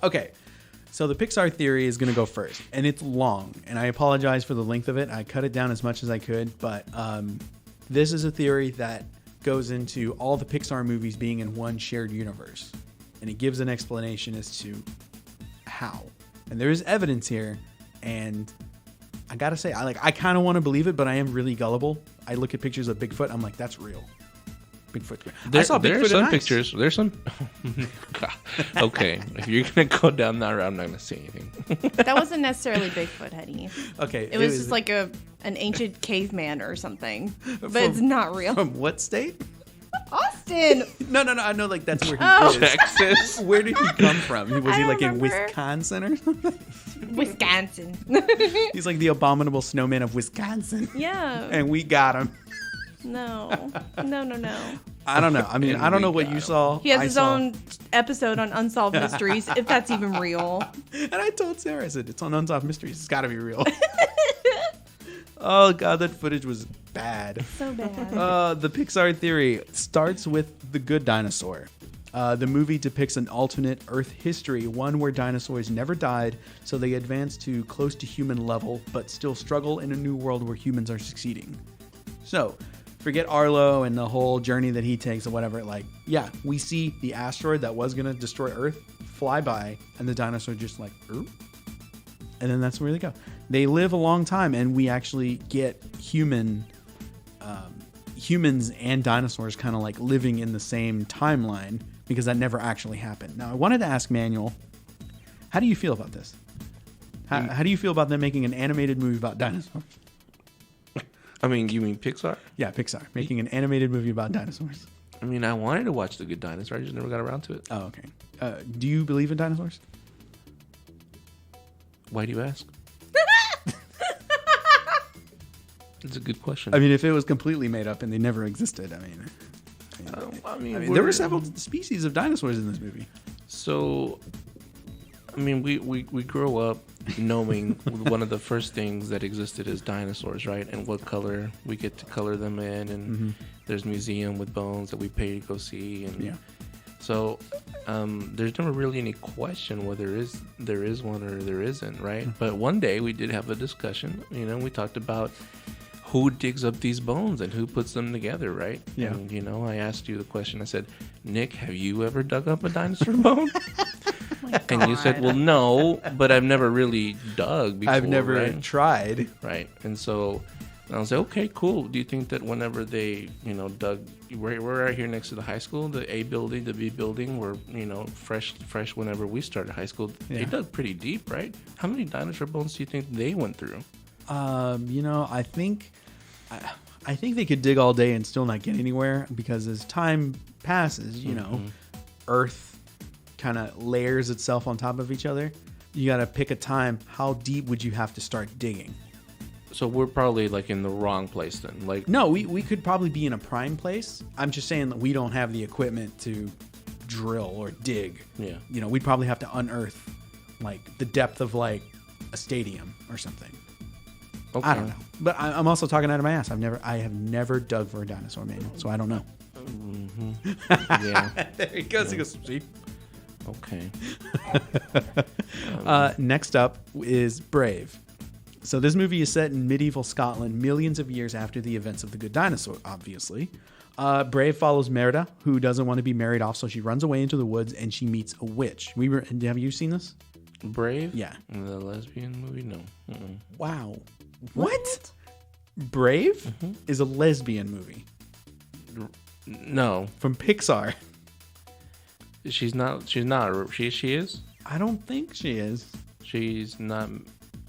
Okay. So the Pixar theory is going to go first, and it's long, and I apologize for the length of it. I cut it down as much as I could, but this is a theory that goes into all the Pixar movies being in one shared universe, and it gives an explanation as to how. And there is evidence here, and I gotta say, I kind of want to believe it, but I am really gullible. I look at pictures of Bigfoot, I'm like, that's real. Bigfoot. I saw There Bigfoot are some in ice. pictures. There's some. God. Okay, if you're gonna go down that route, I'm not gonna say anything. That wasn't necessarily Bigfoot, Hetty. Okay, It was just like an ancient caveman or something. But it's not real. from what state? Austin! No. I know, like that's where he Oh. is. Texas. Where did he come from? Was he I like in remember. Wisconsin or something? Wisconsin. He's like the abominable snowman of Wisconsin, Yeah. and we got him. No. No. I don't know. I mean, And I don't know we what got you him. saw. He has I his saw. own episode on Unsolved Mysteries, if that's even real. And I told Sarah, I said, it's on Unsolved Mysteries. It's got to be real. Oh, God, that footage was bad. So bad. The Pixar theory starts with The Good Dinosaur. The movie depicts an alternate Earth history, one where dinosaurs never died, so they advance to close to human level, but still struggle in a new world where humans are succeeding. So, forget Arlo and the whole journey that he takes or whatever. Like, yeah, we see the asteroid that was going to destroy Earth fly by, and the dinosaur just like, and then that's where they go. They live a long time, and we actually get humans and dinosaurs kind of like living in the same timeline, because that never actually happened. Now, I wanted to ask Manuel, how do you feel about this? How do you feel about them making an animated movie about dinosaurs? I mean, you mean Pixar? Yeah, Pixar making an animated movie about dinosaurs. I mean, I wanted to watch The Good Dinosaur. I just never got around to it. Oh, okay. Do you believe in dinosaurs? Why do you ask? It's a good question. I mean, if it was completely made up and they never existed, I mean, there were several species of dinosaurs in this movie. So, I mean, we grow up knowing one of the first things that existed is dinosaurs, right? And what color we get to color them in, and there's museum with bones that we pay to go see, and Yeah. so there's never really any question whether there is one or there isn't, right? But one day we did have a discussion. We talked about who digs up these bones and who puts them together, right? Yeah. And, I asked you the question. I said, Nick, have you ever dug up a dinosaur bone? And you said, well, no, but I've never really dug before. I've never right? tried. Right. And so I was like, okay, cool. Do you think that whenever they, dug, we're right here next to the high school, the A building, the B building, were, fresh whenever we started high school, they dug pretty deep, right? How many dinosaur bones do you think they went through? I think they could dig all day and still not get anywhere, because as time passes, Earth kind of layers itself on top of each other. You got to pick a time. How deep would you have to start digging? So we're probably like in the wrong place then. Like, No, we could probably be in a prime place. I'm just saying that we don't have the equipment to drill or dig. Yeah. We'd probably have to unearth like the depth of like a stadium or something. Okay. I don't know. But I'm also talking out of my ass. I have never dug for a dinosaur manual, so I don't know. Yeah. There he goes. He goes, see? Okay. Next up is Brave. So this movie is set in medieval Scotland, millions of years after the events of The Good Dinosaur, obviously. Brave follows Merida, who doesn't want to be married off, so she runs away into the woods and she meets a witch. Have you seen this? Brave? Yeah. The lesbian movie? No. Wow. What? Brave is a lesbian movie No. from Pixar. She's not. She is? I don't think she is. She's not.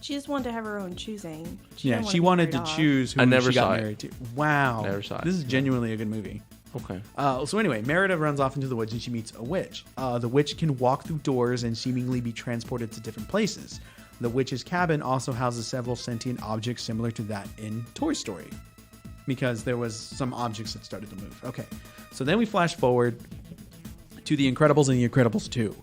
She just wanted to have her own choosing. Yeah, she wanted to choose who I never she got saw it. married to. Wow. Never saw it. This is genuinely a good movie. Okay. So anyway, Merida runs off into the woods and she meets a witch. The witch can walk through doors and seemingly be transported to different places. The witch's cabin also houses several sentient objects similar to that in Toy Story, because there was some objects that started to move. Okay, so then we flash forward to The Incredibles and The Incredibles 2.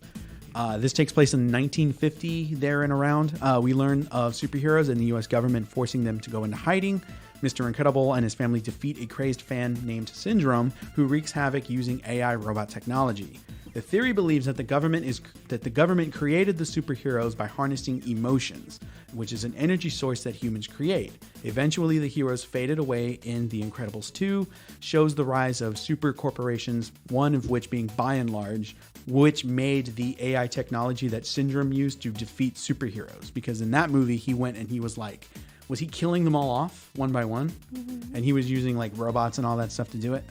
This takes place in 1950, there and around. We learn of superheroes and the U.S. government forcing them to go into hiding. Mr. Incredible and his family defeat a crazed fan named Syndrome, who wreaks havoc using AI robot technology. The theory believes that the government created the superheroes by harnessing emotions, which is an energy source that humans create. Eventually, the heroes faded away in The Incredibles 2, shows the rise of super corporations, one of which being By and Large, which made the AI technology that Syndrome used to defeat superheroes. Because in that movie, he went and he was like, was he killing them all off one by one? Mm-hmm. And he was using like robots and all that stuff to do it.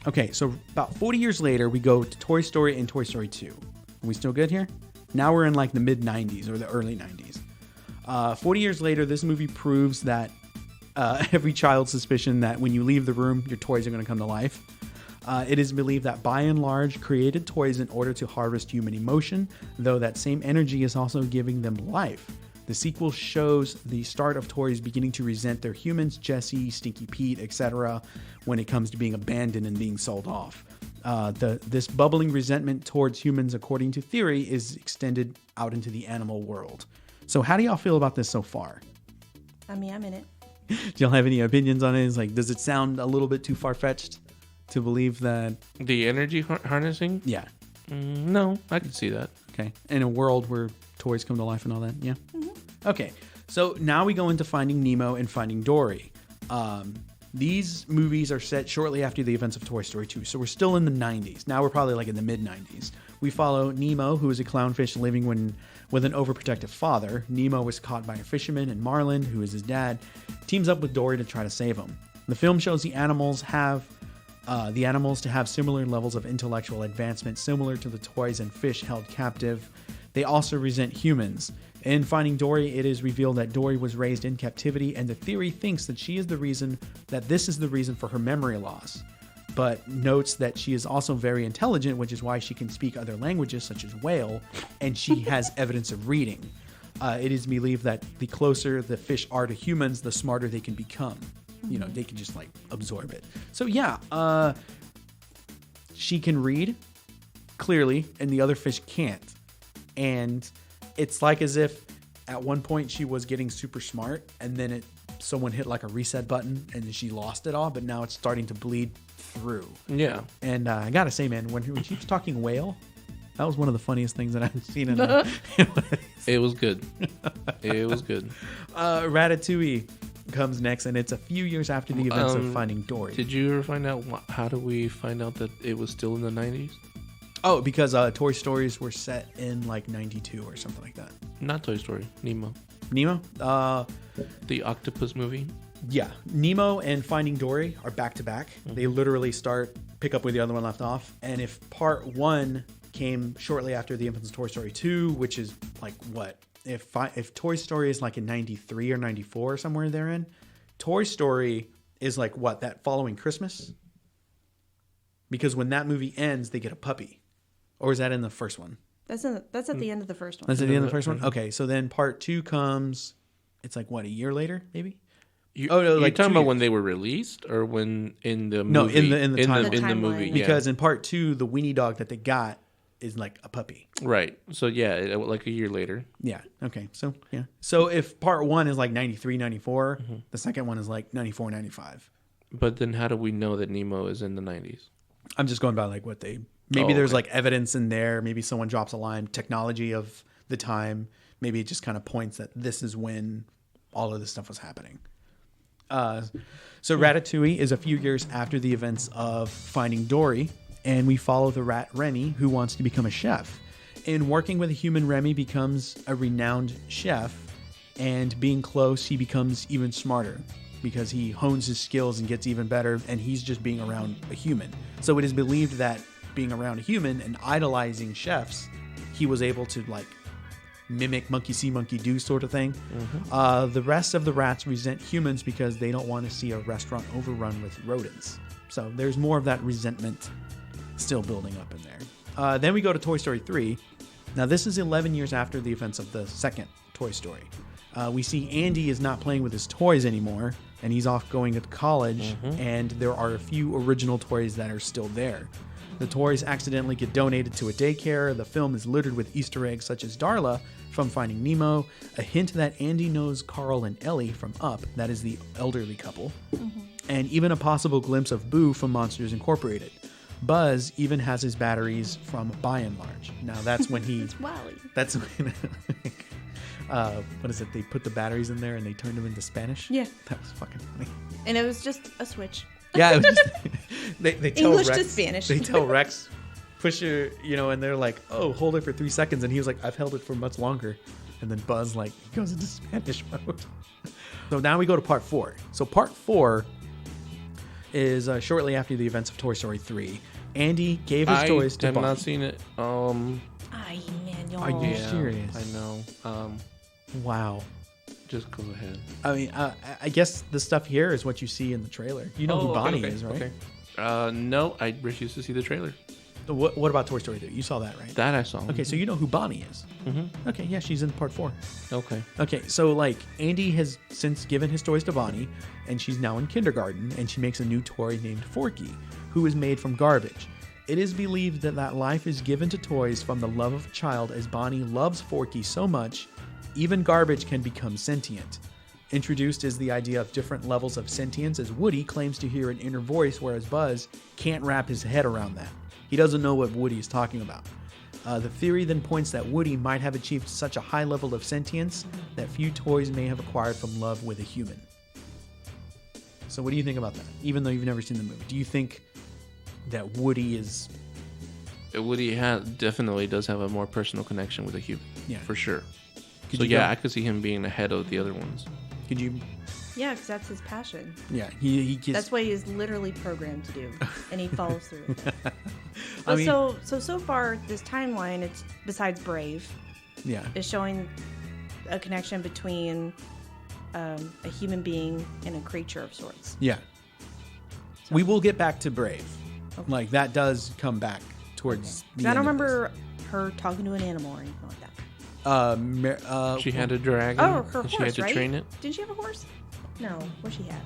Okay, so about 40 years later, we go to Toy Story and Toy Story 2. Are we still good here? Now we're in like the mid 90s or the early 90s. 40 years later, this movie proves that every child's suspicion that when you leave the room, your toys are going to come to life. It is believed that By and Large created toys in order to harvest human emotion, though that same energy is also giving them life. The sequel shows the start of toys beginning to resent their humans, Jessie, Stinky Pete, etc., when it comes to being abandoned and being sold off. This bubbling resentment towards humans, according to theory, is extended out into the animal world. So how do y'all feel about this so far? I mean, I'm in it. Do y'all have any opinions on it? It's like, does it sound a little bit too far-fetched to believe that... The energy harnessing? Yeah. No, I can see that. Okay. In a world where toys come to life and all that, yeah? Mm-hmm. Okay, so now we go into Finding Nemo and Finding Dory. These movies are set shortly after the events of Toy Story 2, so we're still in the 90s. Now we're probably like in the mid-90s. We follow Nemo, who is a clownfish living with an overprotective father. Nemo was caught by a fisherman, and Marlin, who is his dad, teams up with Dory to try to save him. The film shows the animals to have similar levels of intellectual advancement, similar to the toys and fish held captive. They also resent humans. In Finding Dory, it is revealed that Dory was raised in captivity, and the theory thinks that this is the reason for her memory loss, but notes that she is also very intelligent, which is why she can speak other languages such as whale, and she has evidence of reading. It is believed that the closer the fish are to humans, the smarter they can become. You know, they can just like absorb it. So yeah, she can read clearly, and the other fish can't. And it's like as if at one point she was getting super smart, and then someone hit like a reset button and she lost it all, but now it's starting to bleed through. Yeah. And I gotta say, man, when she was talking whale, that was one of the funniest things that I've seen in It was good. It was good. Ratatouille comes next, and it's a few years after the events of Finding Dory. Did you ever find out how do we find out that it was still in the 90s? Oh, because Toy Stories were set in like 92 or something like that. Not Toy Story. Nemo. Nemo? The octopus movie? Yeah. Nemo and Finding Dory are back to back. They literally pick up where the other one left off. And if part one came shortly after the infants of Toy Story 2, which is like what? If Toy Story is like in 93 or 94 or somewhere therein, Toy Story is like what? That following Christmas? Because when that movie ends, they get a puppy. Or is that in the first one? That's at the end of the first one. That's at the end of the first one? Okay, so then part two comes, it's like what, a year later, maybe? You're talking about when they were released, or when in the movie? No, in the in the movie. Because in part two, the weenie dog that they got is like a puppy. Right. So yeah, like a year later. Yeah. Okay. So yeah. So if part 1 is like 93, 94, Mm-hmm. the second one is like 94, 95. But then how do we know that Nemo is in the 90s? I'm just going by like what they. Maybe Oh, there's okay. like evidence in there. Maybe someone drops a line. Technology of the time. Maybe it just kind of points that this is when all of this stuff was happening. So Ratatouille is a few years after the events of Finding Dory, and we follow the rat Remy, who wants to become a chef. In working with a human, Remy becomes a renowned chef, and being close, he becomes even smarter because he hones his skills and gets even better, and he's just being around a human. So it is believed that being around a human and idolizing chefs, he was able to like mimic monkey see, monkey do sort of thing. The rest of the rats resent humans because they don't want to see a restaurant overrun with rodents. So there's more of that resentment still building up in there. Then we go to Toy Story 3. Now this is 11 years after the events of the second Toy Story. We see Andy is not playing with his toys anymore, and he's off going to college, and there are a few original toys that are still there. The toys accidentally get donated to a daycare. The film is littered with Easter eggs such as Darla from Finding Nemo, a hint that Andy knows Carl and Ellie from Up, that is the elderly couple, and even a possible glimpse of Boo from Monsters Incorporated. Buzz even has his batteries from By and Large. Now that's when he... It's Wally. That's when... what is it? They put the batteries in there and they turned them into Spanish? Yeah. That was fucking funny. And it was just a switch. Yeah, it was just, they tell English to Rex, Spanish. They tell Rex, push your, and they're like, oh, hold it for 3 seconds. And he was like, I've held it for much longer. And then Buzz, like, goes into Spanish mode. So now we go to part 4. So part 4 is shortly after the events of Toy Story 3. Andy gave his toys to I have Bonnie. not seen it. Ay, man, y'all. Are you Yeah, serious? I know. Wow. Just go ahead. I mean, I guess the stuff here is what you see in the trailer. You know who Bonnie is, right? Okay. No, I refuse to see the trailer. What about Toy Story 3? You saw that, right? That I saw. Okay, so you know who Bonnie is. Mm-hmm. Okay, yeah, she's in part 4. Okay. Okay, so like Andy has since given his toys to Bonnie, and she's now in kindergarten, and she makes a new toy named Forky, who is made from garbage. It is believed that life is given to toys from the love of a child, as Bonnie loves Forky so much, even garbage can become sentient. Introduced is the idea of different levels of sentience, as Woody claims to hear an inner voice, whereas Buzz can't wrap his head around that. He doesn't know what Woody is talking about. The theory then points that Woody might have achieved such a high level of sentience that few toys may have acquired from love with a human. So what do you think about that? Even though you've never seen the movie, do you think that Woody is... Woody definitely does have a more personal connection with a human. Yeah. For sure. Could So you go- I could see him being ahead of the other ones. Could you... Yeah, because that's his passion. Yeah, he gets... That's what he is literally programmed to do, and he follows through with it. I But mean- so far, this timeline, it's besides Brave, Yeah. is showing a connection between a human being and a creature of sorts. Yeah. We will get back to Brave. Okay. Like, that does come back towards the 'Cause I end don't of this. remember her talking to an animal or anything like that. She had a dragon. Oh, her and horse, she had to right? train it. Didn't she have a horse? No. What'd she have?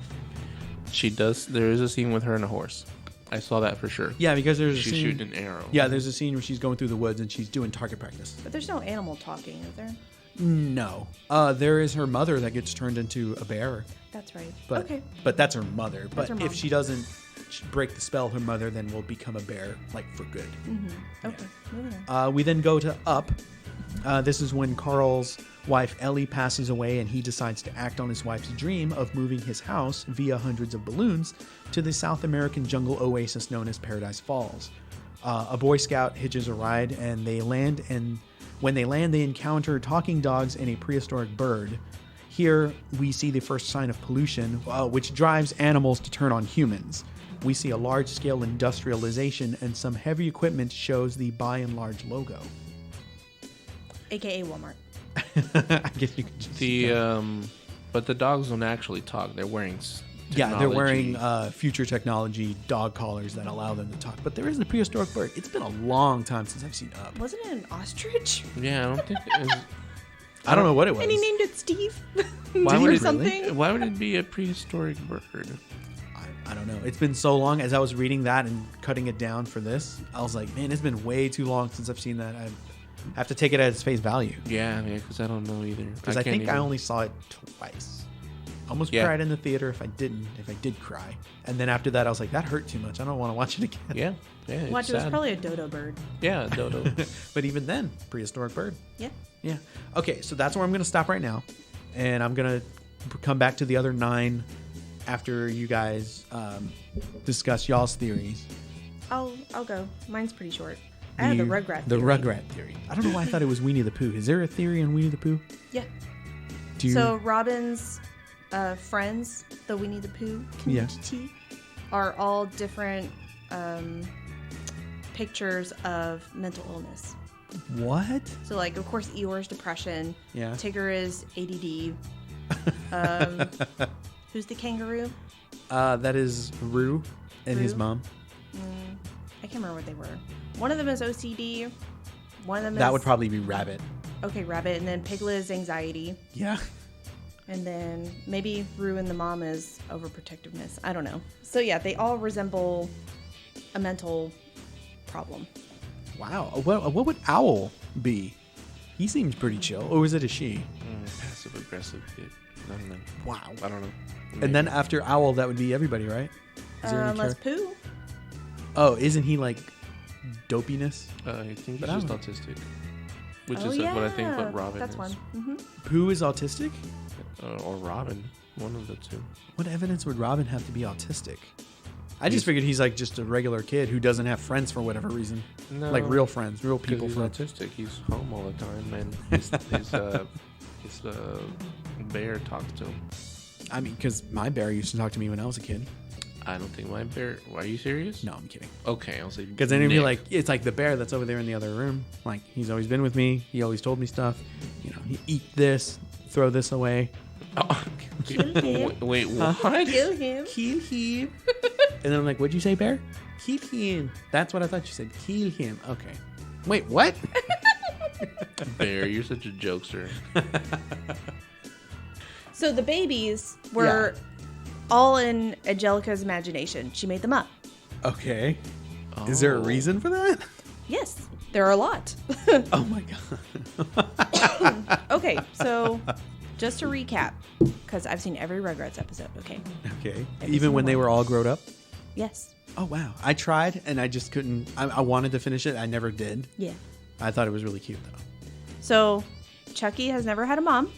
She does. There is a scene with her and a horse. I saw that for sure. Yeah, because there's a She's scene... shooting an arrow. Yeah, there's a scene where she's going through the woods and she's doing target practice. But there's no animal talking, is there? No. There is her mother that gets turned into a bear. That's right. But, Okay. But that's her mother. But her if mom. she doesn't break the spell, her mother then will become a bear, like, for good. Okay. Moving on. We then go to Up. This is when Carl's wife Ellie passes away, and he decides to act on his wife's dream of moving his house via hundreds of balloons to the South American jungle oasis known as Paradise Falls. A Boy Scout hitches a ride, and they land, and when they land, they encounter talking dogs and a prehistoric bird. Here, we see the first sign of pollution, which drives animals to turn on humans. We see a large-scale industrialization, and some heavy equipment shows the By and Large logo. AKA Walmart. I guess you could just... but the dogs don't actually talk. They're wearing. Yeah, they're wearing technology. future technology dog collars that allow them to talk. But there is a prehistoric bird. It's been a long time since I've seen Up. Wasn't it an ostrich? Yeah, I don't think. It is, I don't know what it was. And he named it Steve. why or would it? something. Why would it be a prehistoric bird? I don't know. It's been so long. As I was reading that and cutting it down for this, I was like, man, it's been way too long since I've seen that. I have to take it at its face value. Yeah, because I don't know either. Because I think I only saw it twice. Almost cried in the theater if I did cry. And then after that, I was like, that hurt too much. I don't want to watch it again. Yeah. Watch, It's it was sad. probably a dodo bird. Yeah, dodo. But even then, prehistoric bird. Yeah. Yeah. Okay, so that's where I'm going to stop right now. And I'm going to come back to the other 9 after you guys discuss y'all's theories. I'll go. Mine's pretty short. I had the Rugrat The theory. Rugrat theory. I don't know why I thought it was Winnie the Pooh. Is there a theory on Winnie the Pooh? Yeah. Do you... So Robin's friends, the Winnie the Pooh community, are all different pictures of mental illness. What? So, like, of course, Eeyore's depression. Yeah. Tigger is ADD. Who's the kangaroo? That is Roo and his Roo? mom. I can't remember what they were. One of them is OCD. One of them That is... would probably be Rabbit. Okay, Rabbit. And then Piglet is anxiety. Yeah. And then maybe Rue and the mom is overprotectiveness. I don't know. So yeah, they all resemble a mental problem. Wow. What would Owl be? He seems pretty chill. Or is it a she? Passive aggressive kid. I don't know. Wow. I don't know. And then after Owl, that would be everybody, right? Is there any Unless character- Pooh. Oh, isn't he like dopiness? I think But he's I just don't- autistic, which Oh, is yeah. what I think what Robin That's is. one. Mm-hmm. Pooh is autistic? Or Robin, one of the two. What evidence would Robin have to be autistic? I just figured he's like just a regular kid who doesn't have friends for whatever reason. No, Like real friends, real people He's friends. autistic. He's home all the time, and his bear talks to him. I mean, because my bear used to talk to me when I was a kid. I don't think my bear. Are you serious? No, I'm kidding. Okay, I'll say. Because then it'd be Nick. like, it's like the bear that's over there in the other room. Like, he's always been with me. He always told me stuff. You know, he eat this, throw this away. Oh, Kill him. wait, what? Kill him. Kill him. And then I'm like, what'd you say, bear? Kill him. That's what I thought you said. Kill him. Okay. Wait, what? Bear, you're such a jokester. So the babies were all in Angelica's imagination. She made them up. Okay. Is there a Oh. reason for that? Yes, there are a lot. Oh my god. Okay, so just to recap, because I've seen every Rugrats episode, okay? Okay. Every Even when single they one. were all grown up? Yes. Oh wow. I tried and I just couldn't. I wanted to finish it. I never did. Yeah. I thought it was really cute though. So Chucky has never had a mom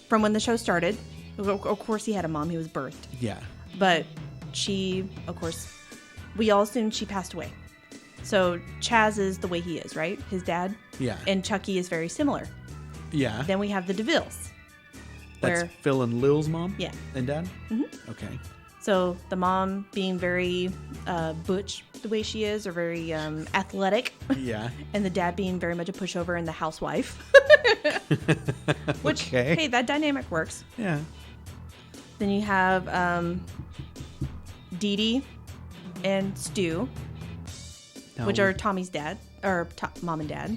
from when the show started. Of course he had a mom. He was birthed. Yeah. But she, of course, we all assumed she passed away. So Chaz is the way he is, right? His dad. Yeah. And Chucky is very similar. Yeah. Then we have the DeVilles. That's where- Phil and Lil's mom? Yeah. And dad? Mm-hmm. Okay. So the mom being very butch the way she is, or very athletic, Yeah. and the dad being very much a pushover and the housewife. Which, Okay. hey, that dynamic works. Yeah. Then you have Dee Dee and Stu, Now, which are Tommy's dad, or mom and dad.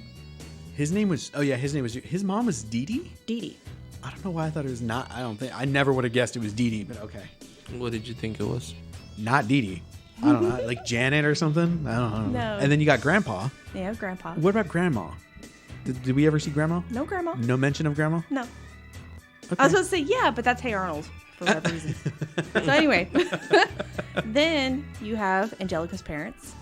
his name was. Oh yeah, his name was. His mom was Dee Dee. Dee Dee. I don't know why I thought it was not. I don't think. I never would have guessed it was Dee Dee, but okay. What did you think it was? Not Dee Dee. I don't know, like Janet or something. I don't know. No. And then you got Grandpa. Yeah, Grandpa. What about Grandma? Did we ever see Grandma? No Grandma. No mention of Grandma. No. Okay. I was supposed to say yeah, but that's Hey Arnold for whatever reason. So anyway, then you have Angelica's parents.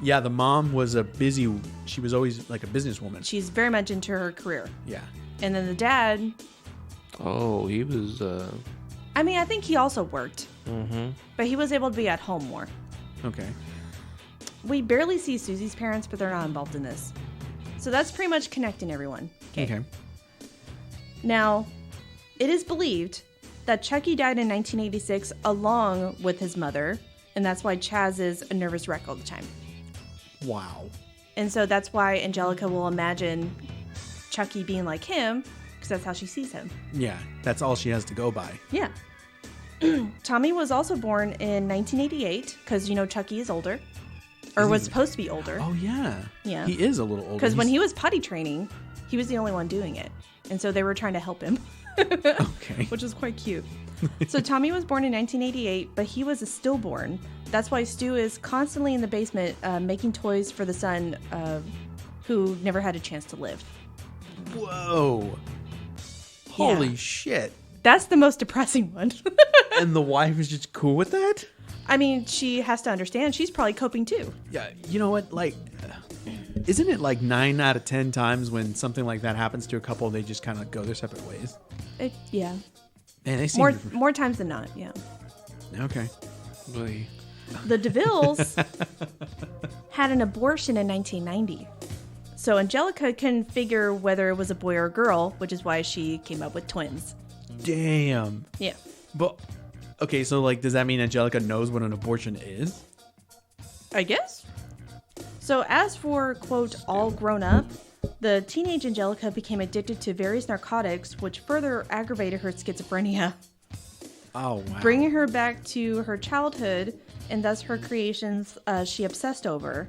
Yeah, the mom was a busy. She was always like a businesswoman. She's very much into her career. Yeah. And then the dad, Oh, he was. I mean, I think he also worked, Mm-hmm. but he was able to be at home more. Okay. We barely see Susie's parents, but they're not involved in this. So that's pretty much connecting everyone. Okay. Now, it is believed that Chucky died in 1986 along with his mother, and that's why Chaz is a nervous wreck all the time. Wow. And so that's why Angelica will imagine Chucky being like him, because that's how she sees him. Yeah, that's all she has to go by. Yeah. Tommy was also born in 1988, because, you know, Chucky is older, or was supposed to be older. Oh yeah. Yeah. He is a little older. Because when He's- he was potty training, he was the only one doing it. And so they were trying to help him, Okay. which is quite cute. So Tommy was born in 1988, but he was a stillborn. That's why Stu is constantly in the basement making toys for the son who never had a chance to live. Whoa. Holy shit. That's the most depressing one. And the wife is just cool with that? I mean, she has to understand. She's probably coping too. Yeah, you know what? Like, isn't it like 9 out of 10 times when something like that happens to a couple, they just kind of go their separate ways? Yeah. Man, they seem more times than not, yeah. Okay. Really. The DeVilles had an abortion in 1990. So Angelica couldn't figure whether it was a boy or a girl, which is why she came up with twins. Damn. Yeah. But, okay, so like, does that mean Angelica knows what an abortion is? I guess. So as for, quote, all grown up, the teenage Angelica became addicted to various narcotics, which further aggravated her schizophrenia, Oh, wow. bringing her back to her childhood, and thus her creations she obsessed over.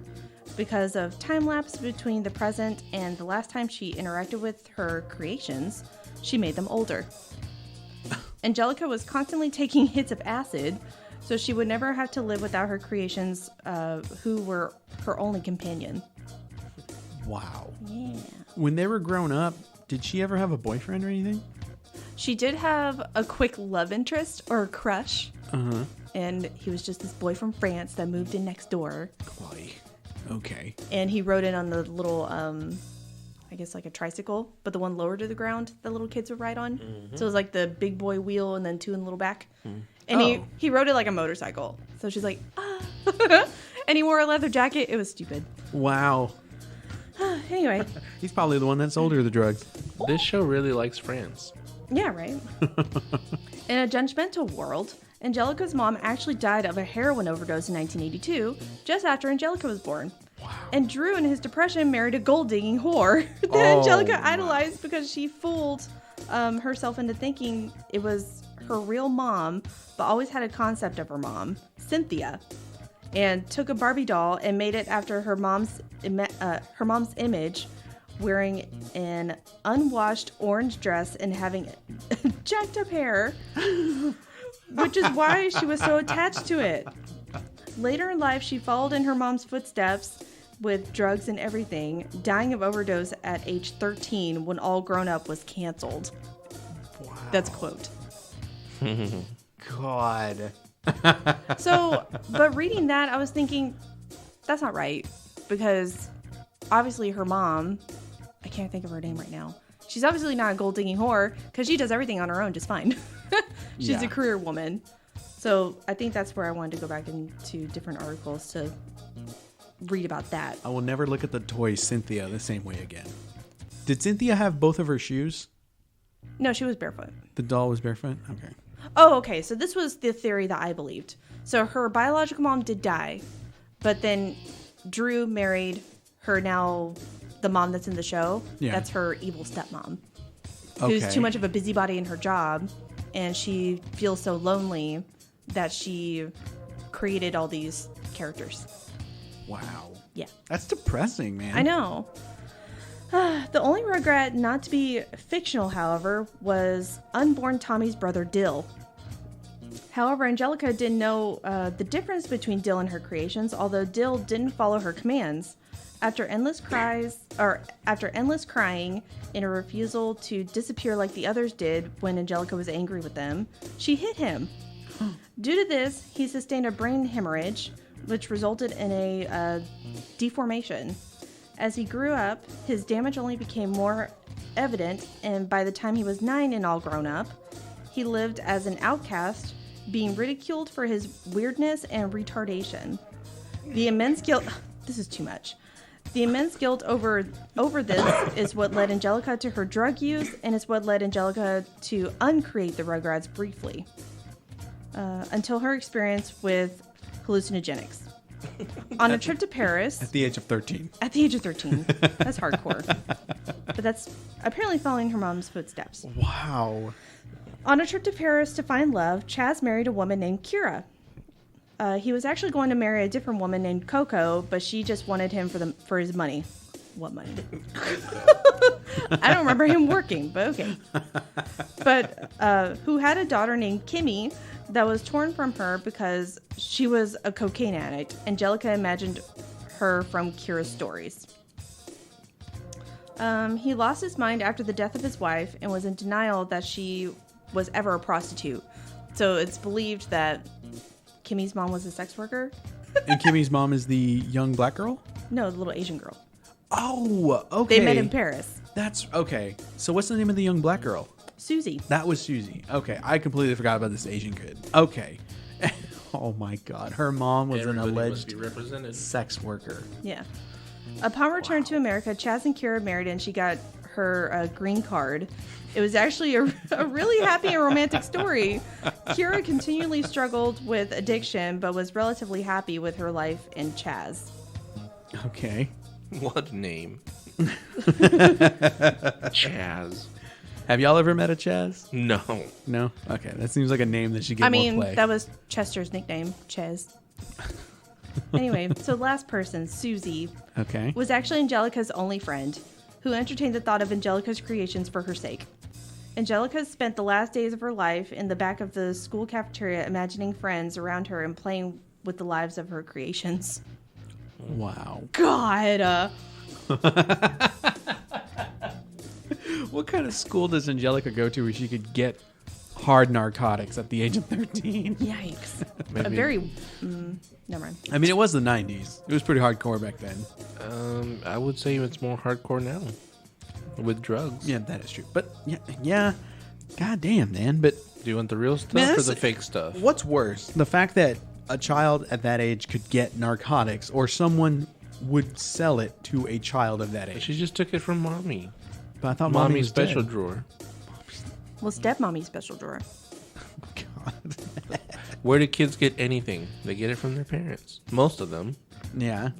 Because of time lapse between the present and the last time she interacted with her creations, she made them older. Angelica was constantly taking hits of acid, so she would never have to live without her creations, who were her only companion. Wow. Yeah. When they were grown up, did she ever have a boyfriend or anything? She did have a quick love interest or a crush, Uh-huh. and he was just this boy from France that moved in next door. Boy. Okay. And he rode in on the little, I guess like a tricycle, but the one lower to the ground that little kids would ride on. So it was like the big boy wheel and then two in the little back. And Oh. he rode it like a motorcycle. So she's like, ah. And he wore a leather jacket. It was stupid. Wow. Anyway, He's probably the one that sold her the drugs. This show really likes France. yeah, right. In a judgmental world, Angelica's mom actually died of a heroin overdose in 1982, just after Angelica was born. Wow. And Drew, in his depression, married a gold-digging whore that Oh, Angelica my. idolized because she fooled herself into thinking it was her real mom, but always had a concept of her mom, Cynthia, and took a Barbie doll and made it after her mom's image, wearing an unwashed orange dress and having jacked up hair, which is why she was so attached to it. Later in life, she followed in her mom's footsteps with drugs and everything, dying of overdose at age 13 when All Grown Up was canceled. Wow. That's quote. God. So, but reading that, I was thinking, that's not right. Because obviously her mom, I can't think of her name right now. She's obviously not a gold digging whore because she does everything on her own just fine. She's Yeah. a career woman. So I think that's where I wanted to go back into different articles to read about that. I will never look at the toy Cynthia the same way again. Did Cynthia have both of her shoes? No, she was barefoot. The doll was barefoot? Okay. Oh, okay. So this was the theory that I believed. So her biological mom did die, but then Drew married her now, the mom that's in the show. Yeah. That's her evil stepmom, Okay. who's too much of a busybody in her job, and she feels so lonely that she created all these characters. Wow. Yeah. That's depressing, man. I know. The only regret not to be fictional, however, was unborn Tommy's brother Dill. However, Angelica didn't know the difference between Dill and her creations, although Dill didn't follow her commands. After endless crying in a refusal to disappear like the others did when Angelica was angry with them, she hit him. Due to this, he sustained a brain hemorrhage, which resulted in a deformation. As he grew up, his damage only became more evident, and by the time he was 9 and all grown up, he lived as an outcast, being ridiculed for his weirdness and retardation. The immense guilt... This is too much. The immense guilt over this is what led Angelica to her drug use, and is what led Angelica to uncreate the Rugrats briefly, until her experience with hallucinogenics. On a trip to Paris... At the age of 13. At the age of 13. That's hardcore. But that's apparently following her mom's footsteps. Wow. On a trip to Paris to find love, Chaz married a woman named Kira. He was actually going to marry a different woman named Coco, but she just wanted him for his money. What money? I don't remember him working, but okay. But who had a daughter named Kimmy that was torn from her because she was a cocaine addict. Angelica imagined her from Kira's stories. He lost his mind after the death of his wife and was in denial that she was ever a prostitute. So it's believed that Kimmy's mom was a sex worker. And Kimmy's mom is the young black girl? No, the little Asian girl. Oh, okay. They met in Paris. That's okay. So what's the name of the young black girl? Susie. That was Susie. Okay, I completely forgot about this Asian kid. Okay. Oh my God, her mom was Everybody an must alleged be represented. sex worker. Yeah. Upon return to America, Chaz and Kira married and she got her green card. It was actually a really happy and romantic story. Kira continually struggled with addiction, but was relatively happy with her life in Chaz. Okay. What name? Chaz. Have y'all ever met a Chaz? No. No? Okay, that seems like a name that should get I mean, more play. that was Chester's nickname, Chez. Anyway, so last person, Susie, Okay. was actually Angelica's only friend, who entertained the thought of Angelica's creations for her sake. Angelica spent the last days of her life in the back of the school cafeteria imagining friends around her and playing with the lives of her creations. Wow. God! What kind of school does Angelica go to where she could get hard narcotics at the age of 13? Yikes. Maybe. A very... never mind. I mean, it was the 90s. It was pretty hardcore back then. I would say it's more hardcore now with drugs. Yeah, that is true. But yeah. God damn, man. But Do you want the real stuff Man, or that's- the fake stuff? what's worse? The fact that a child at that age could get narcotics, or someone would sell it to a child of that age. She just took it from mommy. But I thought mommy Mommy's was special dead. drawer. Well, stepmommy's special drawer. God. Where do kids get anything? They get it from their parents. Most of them. Yeah.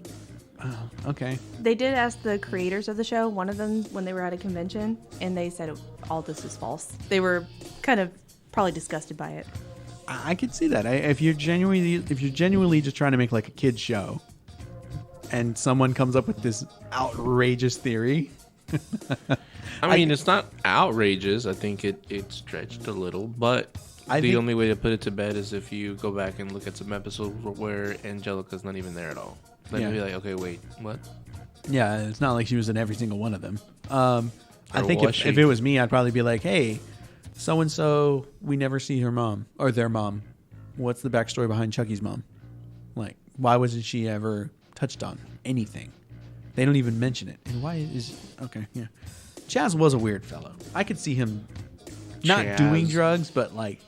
Oh, okay. They did ask the creators of the show, one of them, when they were at a convention, and they said all this is false. They were kind of probably disgusted by it. I could see that. If you're genuinely just trying to make like a kid's show, and someone comes up with this outrageous theory, I mean, it's not outrageous. I think it stretched a little, but I the think- only way to put it to bed is if you go back and look at some episodes where Angelica's not even there at all. Then Yeah. you'll be like, okay, wait, what? yeah, it's not like she was in every single one of them. I Or think was if she? it was me, I'd probably be like, hey, so and so, we never see her mom or their mom. What's the backstory behind Chucky's mom? Like, why wasn't she ever touched on anything? They don't even mention it. And why is okay? Yeah, Chaz was a weird fellow. I could see him not Chaz. doing drugs, but like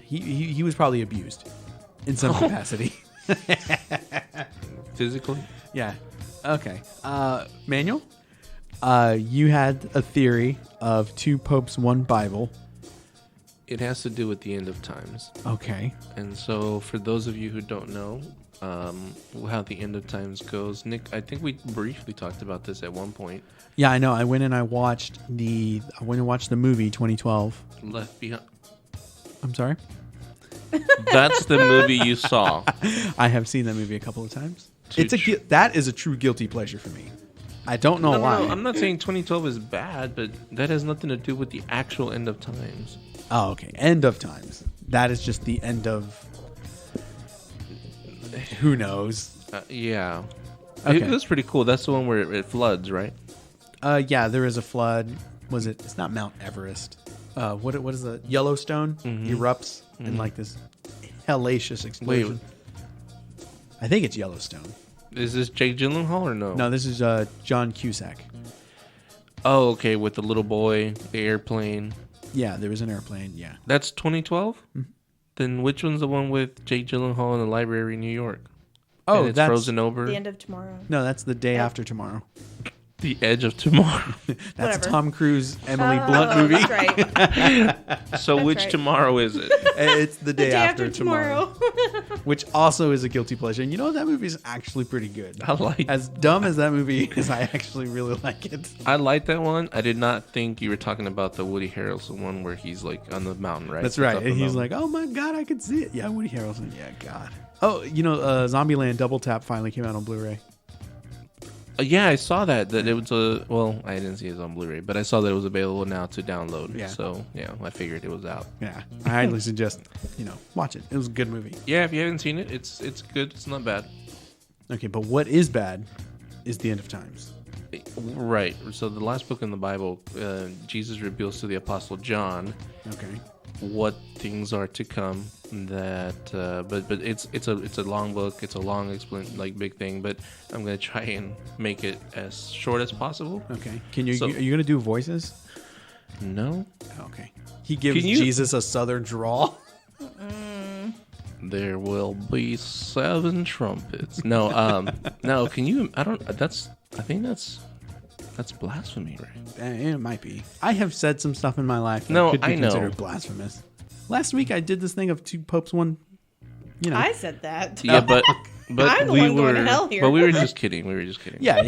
he was probably abused in some capacity. Physically? Yeah. Okay. Manuel, you had a theory of 2 popes, 1 Bible. It has to do with the end of times. Okay. And so, for those of you who don't know how the end of times goes, Nick, I think we briefly talked about this at one point. Yeah, I know. I went and watched the movie 2012. Left Behind. I'm sorry. That's the movie you saw. I have seen that movie a couple of times. Too That is a true guilty pleasure for me. I don't know why. No, I'm not saying 2012 is bad, but that has nothing to do with the actual end of times. Oh, okay. End of times. That is just the end of. Who knows? Yeah. Okay. It was pretty cool. That's the one where it floods, right? Yeah, there is a flood. Was it? It's not Mount Everest. What is the Yellowstone erupts in like this hellacious explosion? I think it's Yellowstone. Is this Jake Gyllenhaal or no? No, this is John Cusack. Oh, okay. With the little boy, the airplane. Yeah, there was an airplane. Yeah. That's 2012? Then which one's the one with Jake Gyllenhaal in the library in New York? Oh, And it's that's frozen over. The end of tomorrow. no, that's the day after tomorrow. The Edge of Tomorrow. That's Whatever. a Tom Cruise, Emily Blunt movie. That's right. So That's which right. tomorrow is it? It's the day, Day after tomorrow, which also is a guilty pleasure. And you know that movie is actually pretty good. I like As dumb as that movie is, I actually really like it. I like that one. I did not think you were talking about the Woody Harrelson one where he's like on the mountain, right? That's Top right. of And the he's mountain. like, "Oh my god, I could see it." Yeah, Woody Harrelson. Yeah, God. Oh, you know, Zombieland Double Tap finally came out on Blu-ray. Yeah, I saw that it was well, I didn't see it on Blu-ray, but I saw that it was available now to download. Yeah. So yeah, I figured it was out. Yeah, I highly suggest watch it. It was a good movie. Yeah, if you haven't seen it, it's good. It's not bad. Okay, but what is bad is the end of times. Right. So the last book in the Bible, Jesus reveals to the Apostle John Okay. what things are to come. That, but it's a long book. It's a long big thing. But I'm gonna try and make it as short as possible. Okay. Can you? So- Are you gonna do voices? No, Okay. He gives Can you- Jesus a southern drawl. there will be 7 trumpets. No, no. Can you? I don't. I think that's blasphemy, right? It might be. I have said some stuff in my life that No, could be I know. considered blasphemous. Last week I did this thing of 2 popes, 1. I said that. Yeah, but I'm the we one were. going to hell here. But we were just kidding. We were just kidding. Yeah.